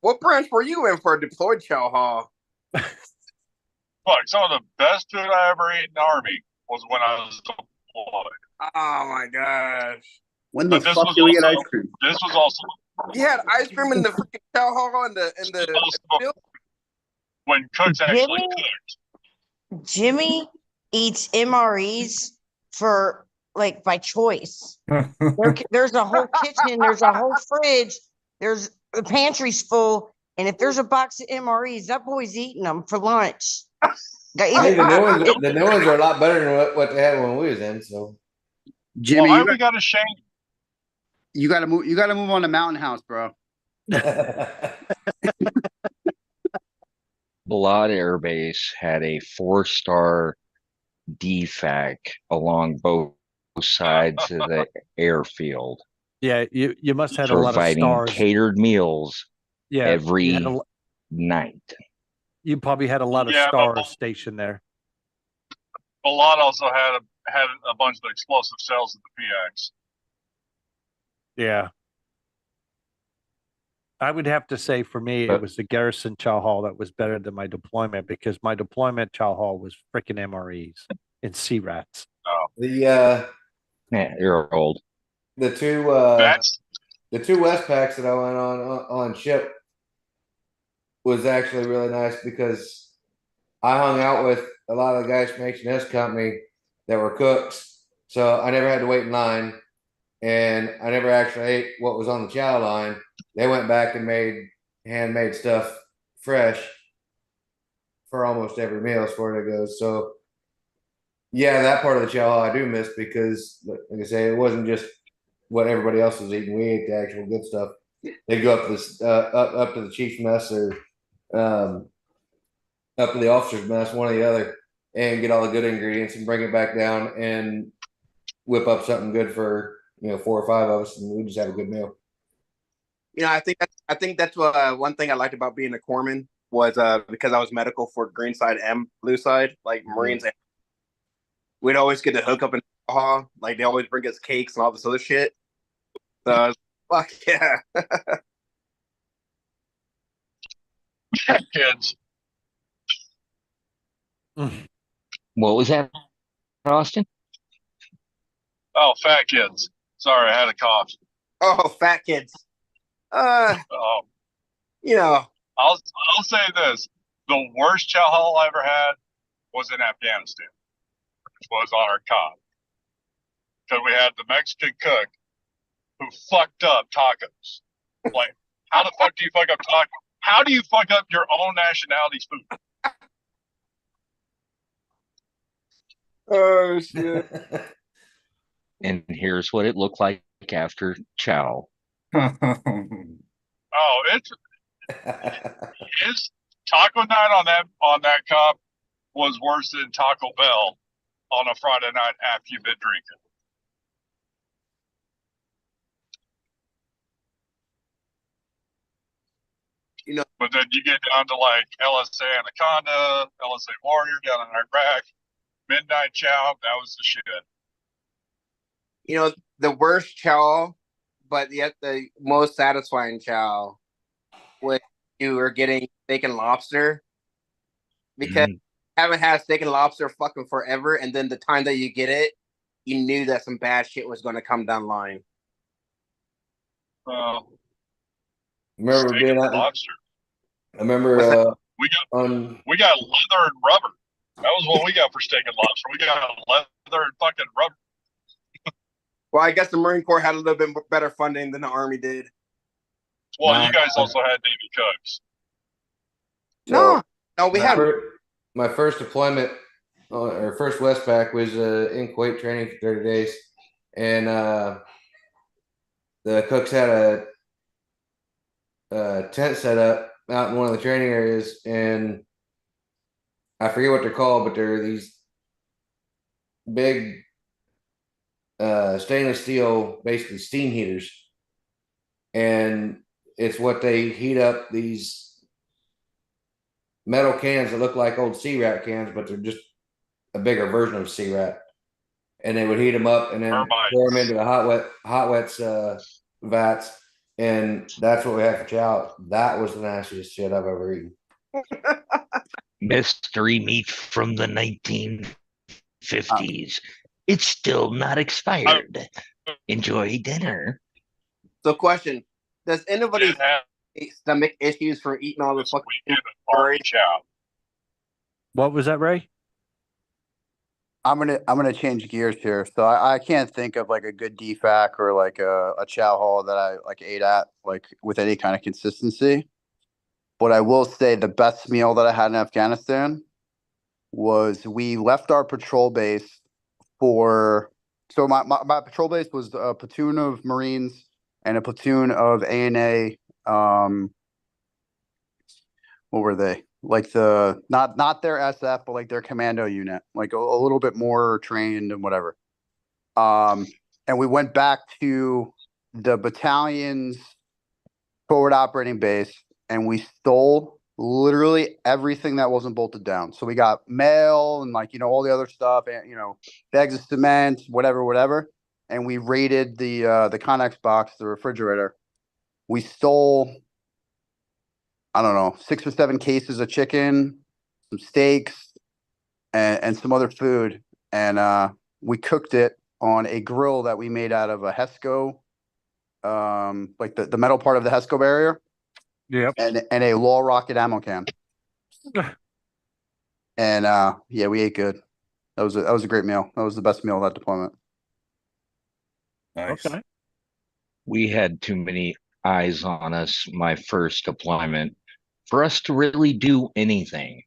What branch were you in for deployed chow hall? Look, some of the best food I ever ate in the Army was when I was deployed. Oh my gosh! When the fuck do we get ice cream? This was also. You had ice cream in the freaking chow hall in the field? When cooks actually cooked. Jimmy eats MREs for like by choice. There's a whole kitchen, there's a whole fridge, there's the pantry's full, and if there's a box of MREs, that boy's eating them for lunch. Hey, the new ones are a lot better than what they had when we was in. So, Jimmy, well, we got a shame. You gotta move. You gotta move on to Mountain House, bro. Balad Air Base had a 4-star DFAC along both sides of the airfield. Yeah, you must have had a lot of providing stars. Catered meals every you night. You probably had a lot of stars stationed there. Balad also had a bunch of explosive cells at the PX. Yeah. I would have to say for me, it was the Garrison Chow Hall that was better than my deployment because my deployment Chow Hall was freaking MREs and C-Rats. Oh. Yeah, you're old. The two West Packs that I went on ship was actually really nice because I hung out with a lot of the guys from H&S Company that were cooks, so I never had to wait in line, and I never actually ate what was on the chow line. They went back and made handmade stuff fresh for almost every meal as far as it goes. So yeah, that part of the chow hall I do miss because, like I say, it wasn't just what everybody else was eating. We ate the actual good stuff. They'd go up to this up to the chief's mess or up to the officer's mess, one or the other, and get all the good ingredients and bring it back down and whip up something good for 4 or 5 of us, and we just have a good meal. I think that's one thing I liked about being a corpsman was because I was medical for green side and blue side, like Marines. We'd always get to hook up in the hall. Like they always bring us cakes and all this other shit. So fuck yeah. Kids. What was that, Austin? Oh, fat kids. Sorry, I had a cough. Oh, fat kids. I'll say this: the worst chow hall I ever had was in Afghanistan, which was on our COD, because we had the Mexican cook who fucked up tacos. Like, how the fuck do you fuck up tacos? How do you fuck up your own nationality's food? Oh shit! And here's what it looked like after chow. Oh, it's Taco night on that cop was worse than Taco Bell on a Friday night after you've been drinking. You know, But then you get down to like LSA Anaconda, LSA Warrior down in Iraq, Midnight Chow. That was the shit. you know, the worst chow, but yet the most satisfying chow when you were getting steak and lobster, because I haven't had steak and lobster fucking forever, and then the time that you get it, you knew that some bad shit was going to come down line. Remember Steak being and out. lobster. I remember We got leather and rubber. That was what we got for steak and lobster. We got leather and fucking rubber. Well, I guess the Marine Corps had a little bit better funding than the Army did. Well, you guys also had Navy Cooks. No, we had my first deployment or first Westpac was in Kuwait training for 30 days, and the cooks had a tent set up out in one of the training areas, and I forget what they're called, but they're these big stainless steel, basically steam heaters, and it's what they heat up these metal cans that look like old C-Rat cans, but they're just a bigger version of C-Rat. And they would heat them up and then pour them into the hot wets vats, and that's what we had for chow. That was the nastiest shit I've ever eaten. Mystery meat from the 1950s. It's still not expired. Enjoy dinner. So, question: does anybody have stomach issues for eating all the fucking Army chow? What was that, Ray? I'm gonna change gears here. So I can't think of like a good DFAC or like a chow hall that I like ate at like with any kind of consistency. But I will say the best meal that I had in Afghanistan was we left our patrol base for my patrol base was a platoon of Marines and a platoon of ANA. What were they? Like the not their SF, but like their commando unit, like a little bit more trained and whatever. And we went back to the battalion's forward operating base, and we stole literally everything that wasn't bolted down. So we got mail and like all the other stuff, and bags of cement, whatever. And we raided the Connex box, the refrigerator. We stole, I don't know, 6 or 7 cases of chicken, some steaks, and some other food. And we cooked it on a grill that we made out of a HESCO, like the metal part of the HESCO barrier. Yep. And a Law Rocket ammo can. And yeah, we ate good. That was a great meal. That was the best meal of that deployment. Nice. Okay. We had too many eyes on us my first deployment for us to really do anything.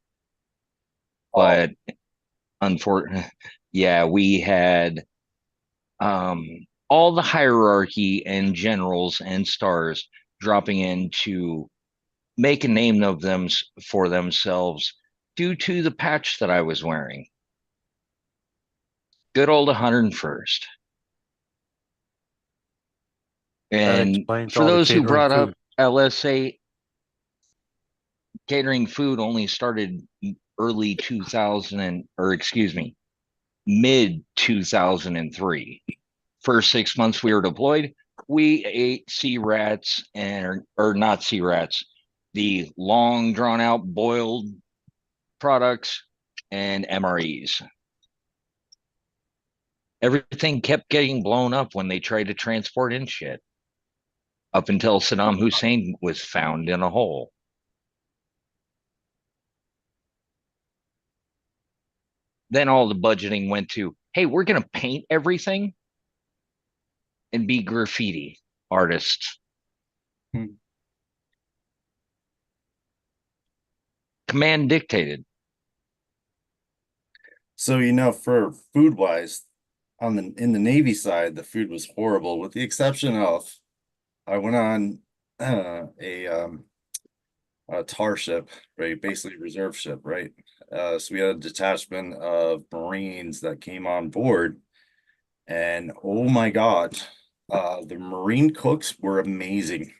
But unfortunately, yeah, we had all the hierarchy and generals and stars dropping in to make a name of them for themselves due to the patch that I was wearing. Good old 101st. And for those who brought up LSA, catering food only started early 2000 mid 2003. First 6 months we were deployed, we ate C-Rats or not C-Rats, the long drawn out boiled products and MREs. Everything kept getting blown up when they tried to transport in shit, up until Saddam Hussein was found in a hole. Then all the budgeting went to, hey, we're going to paint everything and be graffiti artists. Command dictated. So for food wise, in the Navy side, the food was horrible, with the exception of I went on tar ship, right? Basically reserve ship, right? So we had a detachment of Marines that came on board, and oh my God, the Marine cooks were amazing.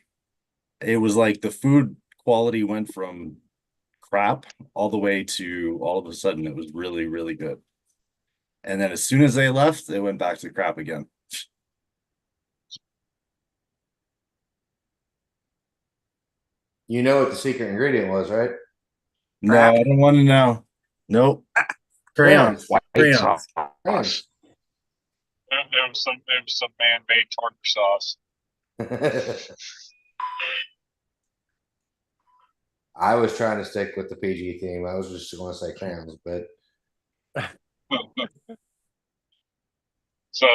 It was like the food quality went from crap all the way to all of a sudden it was really, really good. And then as soon as they left, they went back to crap again. You know what the secret ingredient was, right? No, I don't want to know. Nope. Crayons. White Crayons. sauce. There was some man-made tartar sauce. I was trying to stick with the PG theme. I was just going to say crayons, but So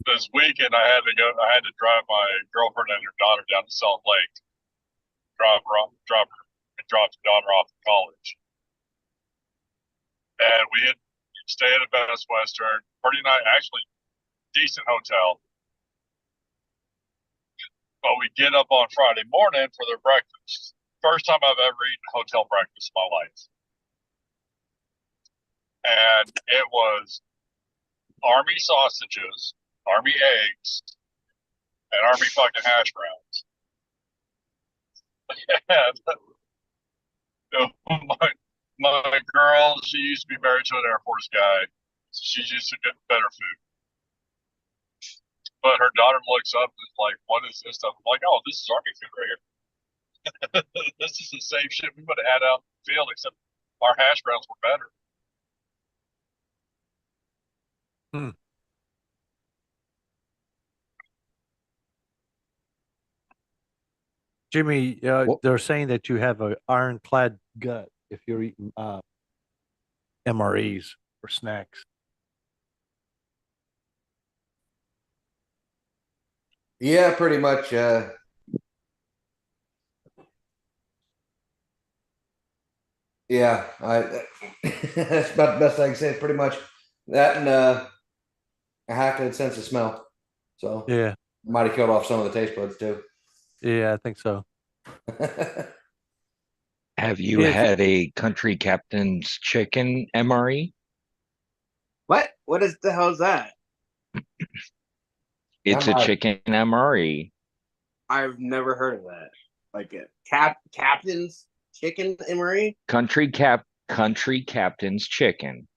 this weekend I had to drive my girlfriend and her daughter down to Salt Lake, drop the daughter off at college. And we had stay at a Best Western, pretty nice, actually decent hotel. But we get up on Friday morning for their breakfast. First time I've ever eaten hotel breakfast in my life. And it was Army sausages, Army eggs, and Army fucking hash browns. And my girl, she used to be married to an Air Force guy. So she's used to get better food. But her daughter looks up and is like, what is this stuff? I'm like, oh, this is Army food right here. This is the same shit we would have had out in the field, except our hash browns were better. Jimmy, What? they're saying that you have an ironclad gut if you're eating MREs for snacks. yeah, pretty much. Yeah, that's about the best I can say. Pretty much that and a heightened sense of smell. So Yeah, might have killed off some of the taste buds too. yeah, I think so. Have you Yes. had a country captain's chicken MRE? What is the hell's that? It's a chicken MRE. I've never heard of that. Like a captain's chicken emery. Country captain's chicken.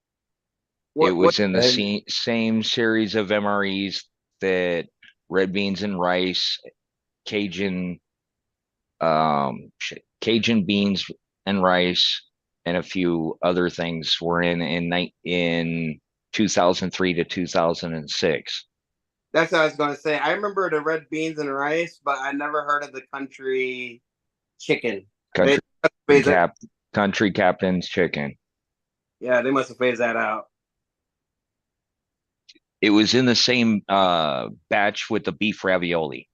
What, It was in the and- same series of MREs that red beans and rice, Cajun beans and rice, and a few other things were in 2003 to 2006. That's what I was going to say. I remember the red beans and rice, but I never heard of the country chicken. Country captain's chicken. Yeah, they must have phased that out. It was in the same batch with the beef ravioli.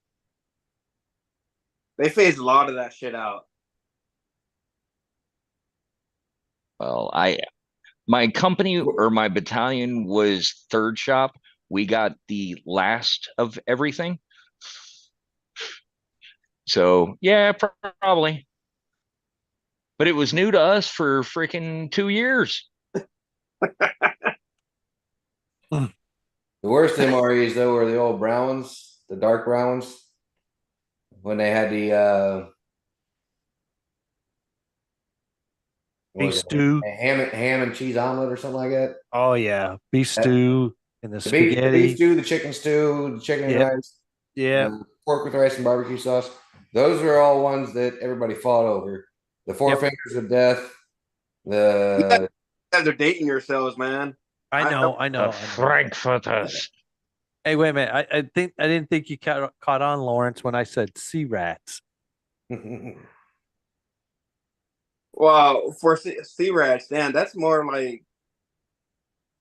They phased a lot of that shit out. Well, my company or my battalion was third shop. We got the last of everything. So yeah, probably. But it was new to us for freaking 2 years. The worst MREs though were the old brown ones, the dark brown ones, when they had the Beef stew. ham and cheese omelet or something like that. Oh yeah, beef stew and the The beef spaghetti. stew, the chicken stew, the chicken and Yep. rice, Yeah, pork with rice and barbecue sauce. Those are all ones that everybody fought over. The four Yep. fingers of death. The You guys are dating yourselves, man. I know. The Frankfurters. Hey, wait a minute. I didn't think you caught on, Lawrence, when I said sea rats. Well, for sea rats, damn, that's more like,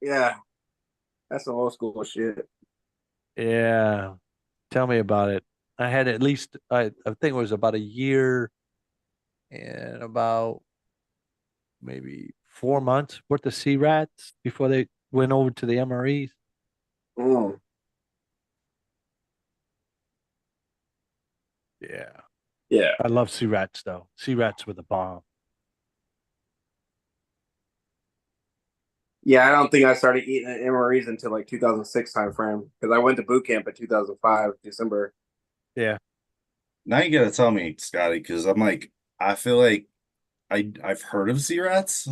yeah, that's some old school shit. Yeah, tell me about it. I had at least I think it was about a year and about maybe 4 months worth of sea rats before they went over to the MREs. Mm. Yeah. Yeah. I love sea rats though. Sea rats with a bomb. Yeah, I don't think I started eating MREs until like 2006 time frame because I went to boot camp in 2005 December. Yeah. Now you gotta tell me, Scotty, because I'm like, I feel like I've heard of sea rats,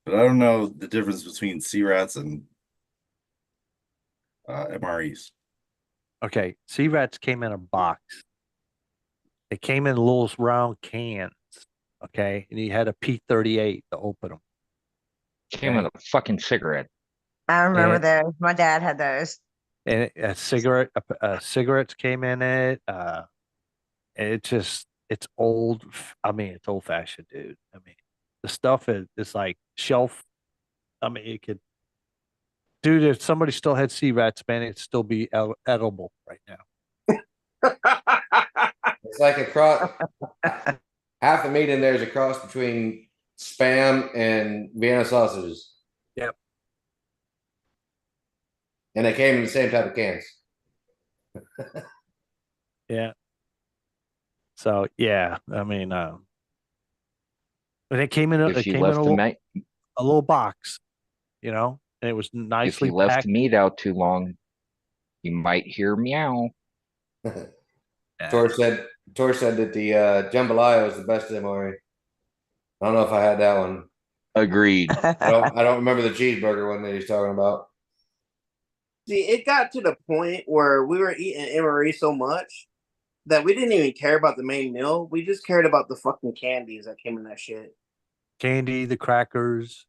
but I don't know the difference between sea rats and MREs. Okay. Sea rats came in a box. They came in little round cans. Okay. And you had a P38 to open them. Came with a fucking cigarette. I remember And- those. My dad had those. And cigarettes came in it. It's old. I mean, it's old fashioned, dude. I mean, the stuff is like shelf. I mean, it could, dude, if somebody still had sea rats, man, it'd still be edible right now. It's like a cross. Half the meat in there is a cross between Spam and Vienna sausages. Yep. And they came in the same type of cans. Yeah. So yeah, I mean, and it came in If you left a little box, and it was if nicely you left packed. the meat out too long, you might hear meow. Tor said that the jambalaya was the best MRE. I don't know if I had that one. Agreed. I don't remember the cheeseburger one that he's talking about. See, it got to the point where we were eating MRE so much that we didn't even care about the main meal. We just cared about the fucking candies that came in that shit. Candy, the crackers,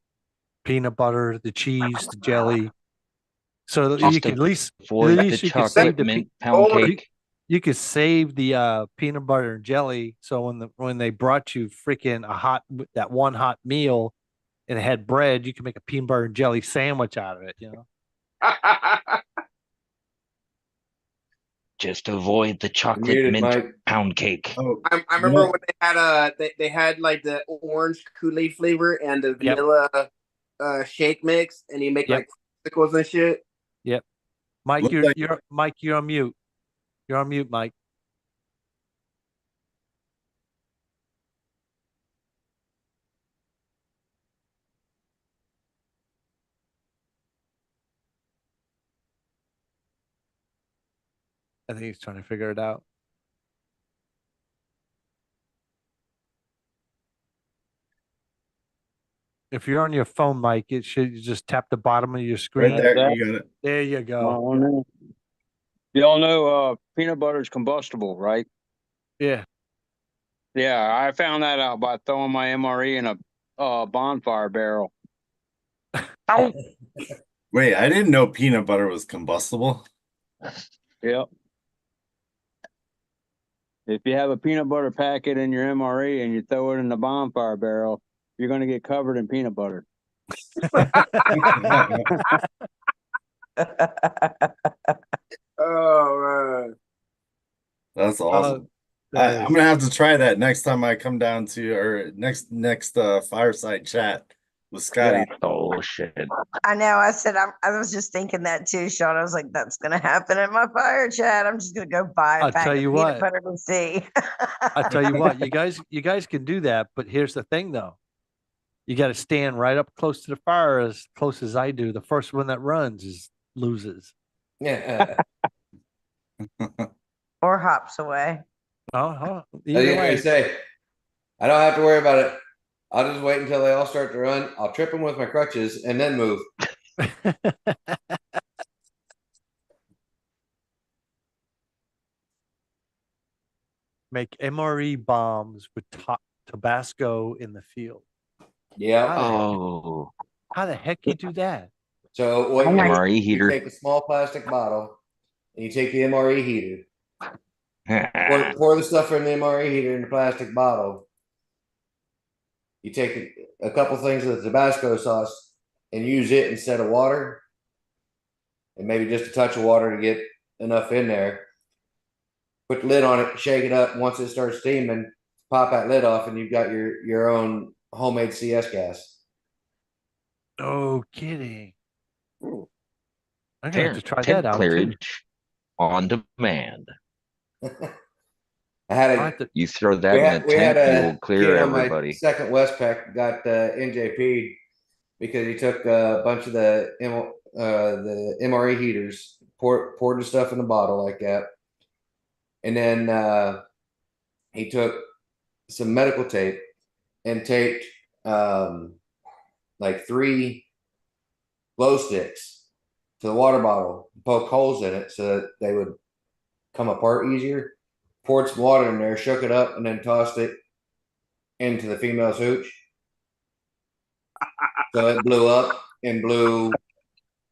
peanut butter, the cheese, the jelly. So Just you could at least avoid the you could chocolate save the mint pound cake. you could save the peanut butter and jelly. So when they brought you freaking that one hot meal and it had bread, you can make a peanut butter and jelly sandwich out of it. Just avoid the chocolate mint pound cake. Oh, I remember when they had like the orange Kool-Aid flavor and the vanilla shake mix, and you make like popsicles and shit. Yep. Mike, you're on mute. You're on mute, Mike. I think he's trying to figure it out. If you're on your phone, Mike, it should just tap the bottom of your screen. Right there, you got it. There you go. Oh, no. Y'all know peanut butter is combustible, right? Yeah. Yeah, I found that out by throwing my MRE in a bonfire barrel. Wait, I didn't know peanut butter was combustible. Yep. If you have a peanut butter packet in your MRE and you throw it in the bonfire barrel, you're going to get covered in peanut butter. Oh man, that's awesome. I'm gonna have to try that next time I come down to or next fireside chat with Scotty. Yeah. Oh shit! I know. I said I was just thinking that too, Sean. I was like, that's gonna happen at my fire chat. I'm just gonna go buy a I'll pack tell of you peanut what. butter and see. I tell you what, you guys can do that, but here's the thing though. You got to stand right up close to the fire, as close as I do. The first one that runs loses. Yeah. Or hops away. I say, I don't have to worry about it. I'll just wait until they all start to run. I'll trip them with my crutches and then move. Make MRE bombs with Tabasco in the field. Yeah. How the heck you do that? So what MRE you heater. take a small plastic bottle and you take the MRE heater. pour the stuff in the MRE heater in the plastic bottle. You take a couple things of the Tabasco sauce and use it instead of water, and maybe just a touch of water to get enough in there. Put the lid on it, shake it up. Once it starts steaming, pop that lid off, and you've got your own homemade CS gas. No kidding. I'm gonna have to try that out clearage too. on demand. I had I a have to, You throw that in a we had tent, a you'll clear kid on my everybody. second Westpac got NJP'd because he took a bunch of the MRE heaters, poured the stuff in a bottle like that, and then he took some medical tape and taped like 3 glow sticks to the water bottle, poke holes in it so that they would come apart easier. Poured some water in there, shook it up, and then tossed it into the female's hooch. So it blew up and blew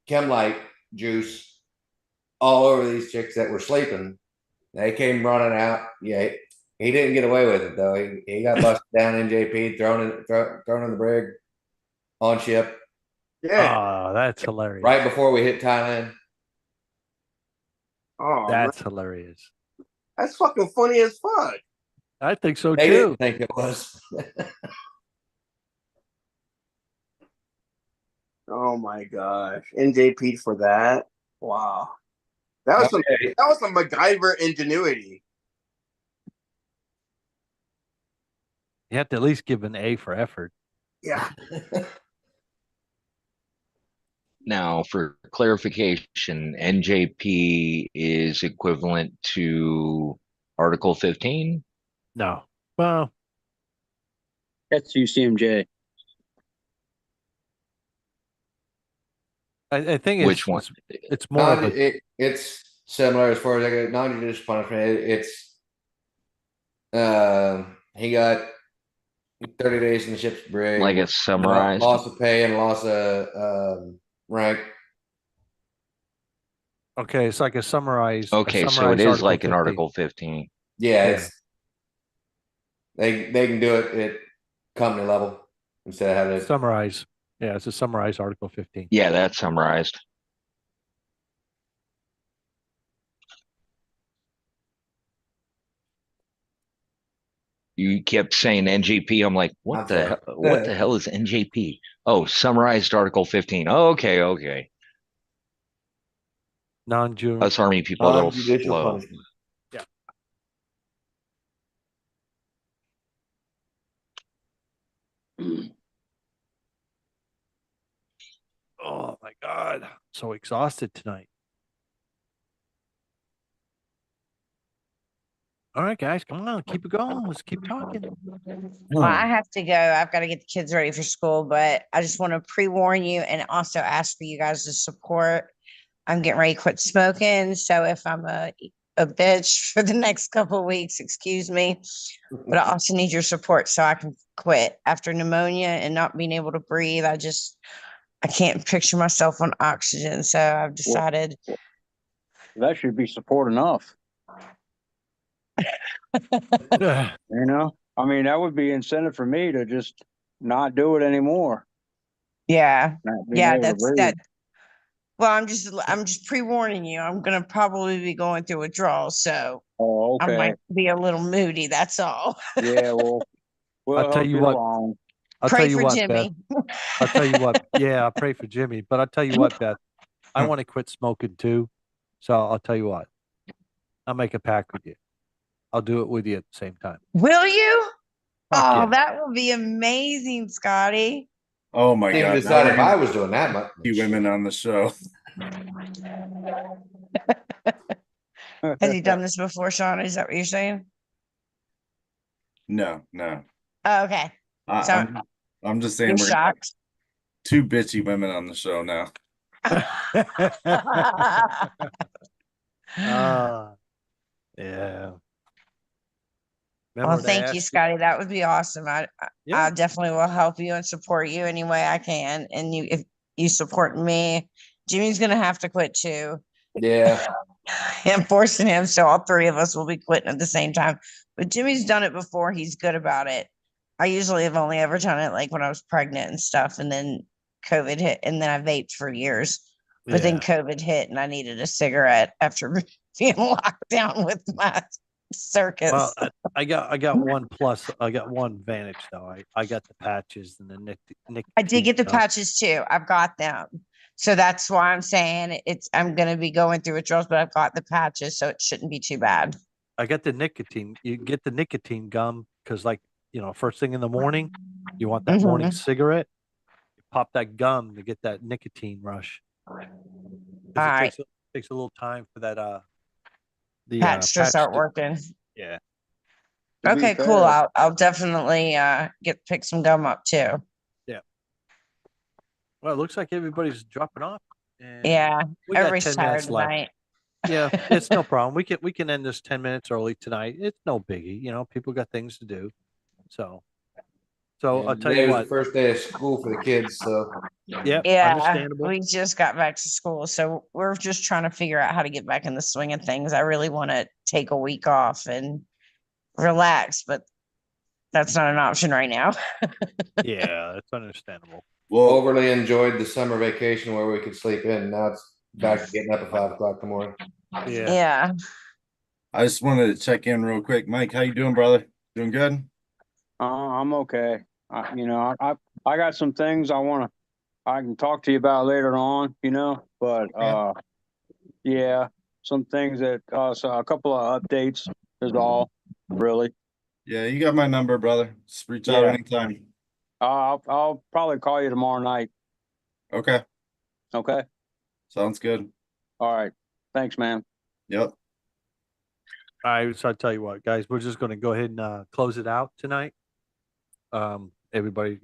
Chemlite juice all over these chicks that were sleeping. They came running out. Yeah, he didn't get away with it though. He got busted down NJP, thrown in the brig on ship. oh, that's hilarious. Right before we hit Thailand. Oh, That's man. hilarious. That's fucking funny as fuck. I think so They too. didn't think it was. Oh my gosh. NJP for that. Wow. That was some MacGyver ingenuity. You have to at least give an A for effort. Yeah. Now, for clarification, NJP is equivalent to Article 15? No. Well, That's UCMJ. I think Which one? it's more of a, It's similar as far as I go. Non-judicial punishment. He got 30 days in the ship's brig. Like it's summarized? Loss of pay and loss of rank. okay, it's like a summarized. Okay, so it is like an 15. Article 15. Yeah, Yeah. it's they can do it at company level instead of having to Summarize. Yeah, it's a summarized Article 15. Yeah, that's summarized. You kept saying NJP. I'm like, what the hell is NJP? Oh, summarized Article 15. Oh, okay. Us Army people a little non-judicial slow. punishment. Yeah. Oh my God. I'm so exhausted tonight. All right, guys, come on, keep it going. Let's keep talking. Well, I have to go. I've got to get the kids ready for school, but I just want to pre-warn you and also ask for you guys to support. I'm getting ready to quit smoking. So if I'm a bitch for the next couple of weeks, excuse me, but I also need your support so I can quit after pneumonia and not being able to breathe. I can't picture myself on oxygen. So I've decided. That should be support enough. You know, I mean, that would be incentive for me to just not do it anymore. Yeah. Yeah, that's breathe. that. Well, I'm just pre-warning you. I'm gonna probably be going through withdrawal, so Oh, I okay. might be a little moody. That's all. Yeah, well, we'll I'll tell help you you what. along. I'll Pray tell you for what, Jimmy. Beth. I'll tell you what. Yeah, I pray for Jimmy. But I'll tell you what, Beth. I want to quit smoking too. So I'll tell you what. I'll make a pact with you. I'll do it with you at the same time. Will you? Fuck Oh, yeah. that will be amazing, Scotty. Oh my I didn't God. decide if I was doing that much. Few women on the show. Has he done this before, Sean? Is that what you're saying? No. Oh, okay. So I'm just saying you're we're gonna have shocked. 2 bitchy women on the show now. Yeah. Well, thank you, Scotty. That would be awesome. I definitely will help you and support you any way I can. And if you support me, Jimmy's gonna have to quit too. Yeah. I'm forcing him, so all 3 of us will be quitting at the same time. But Jimmy's done it before. He's good about it. I usually have only ever done it like when I was pregnant and stuff, and then COVID hit, and then I vaped for years. But then COVID hit, and I needed a cigarette after being locked down with my circus. Well, I got one plus. I got one advantage though. I got the patches and the nick. I did get the patches too. I've got them. So that's why I'm saying I'm going to be going through withdrawals, but I've got the patches, so it shouldn't be too bad. I got the nicotine. You get the nicotine gum because, like, first thing in the morning, you want that morning cigarette. You pop that gum to get that nicotine rush. All It right. takes a little time for that the Patch to start working. Yeah. Okay, cool. I'll definitely pick some gum up too. Yeah. Well, it looks like everybody's dropping off. And Yeah, we got everybody's 10 tired minutes left. tonight. Yeah, it's no problem. We can end this 10 minutes early tonight. It's no biggie. People got things to do. So I'll tell Today you was what. the first day of school for the kids, so yeah, understandable. We just got back to school, so we're just trying to figure out how to get back in the swing of things. I really want to take a week off and relax, but that's not an option right now. Yeah, that's understandable. Well, overly enjoyed the summer vacation where we could sleep in. Now it's back to getting up at 5 o'clock in the morning. Yeah. I just wanted to check in real quick. Mike, how you doing, brother? Doing good? I'm okay. I got some things I can talk to you about later on, but yeah, some things that so a couple of updates is all really. Yeah, you got my number, brother. Just reach out anytime. I'll probably call you tomorrow night. Okay. Okay. Sounds good. All right. Thanks, man. Yep. All right, so I'll tell you what, guys, we're just going to go ahead and close it out tonight. Everybody,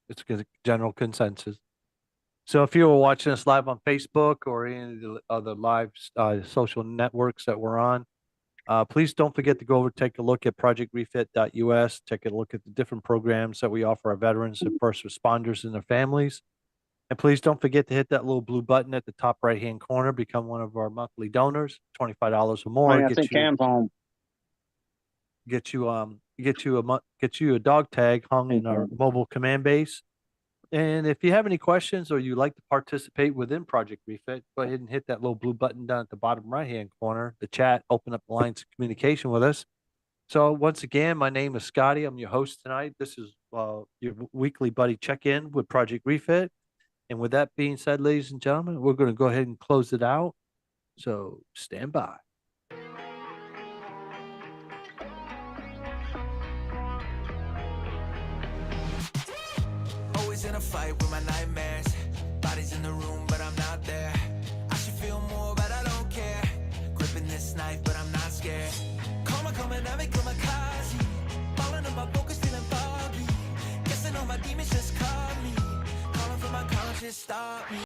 it's a general consensus. So if you were watching us live on Facebook or any of the other live social networks that we're on, please don't forget to go over, take a look at projectrefit.us, take a look at the different programs that we offer our veterans and first responders and their families. And please don't forget to hit that little blue button at the top right-hand corner, become one of our monthly donors, $25 or more. I think Cam's home. Get you a dog tag hung in our mobile command base. And if you have any questions or you like to participate within Project Refit, go ahead and hit that little blue button down at the bottom right-hand corner, the chat, open up the lines of communication with us. So once again, my name is Scotty. I'm your host tonight. This is your weekly buddy check-in with Project Refit. And with that being said, ladies and gentlemen, we're going to go ahead and close it out. So stand by. Always in a fight with my nightmares. Bodies in the room, but I'm not there. I should feel more, but I don't care. Gripping this knife, but I'm not scared. Karma coming at me, kamikaze. Falling in my focus, feeling foggy. Guessing all my demons just caught me. Calling for my conscience, stop me.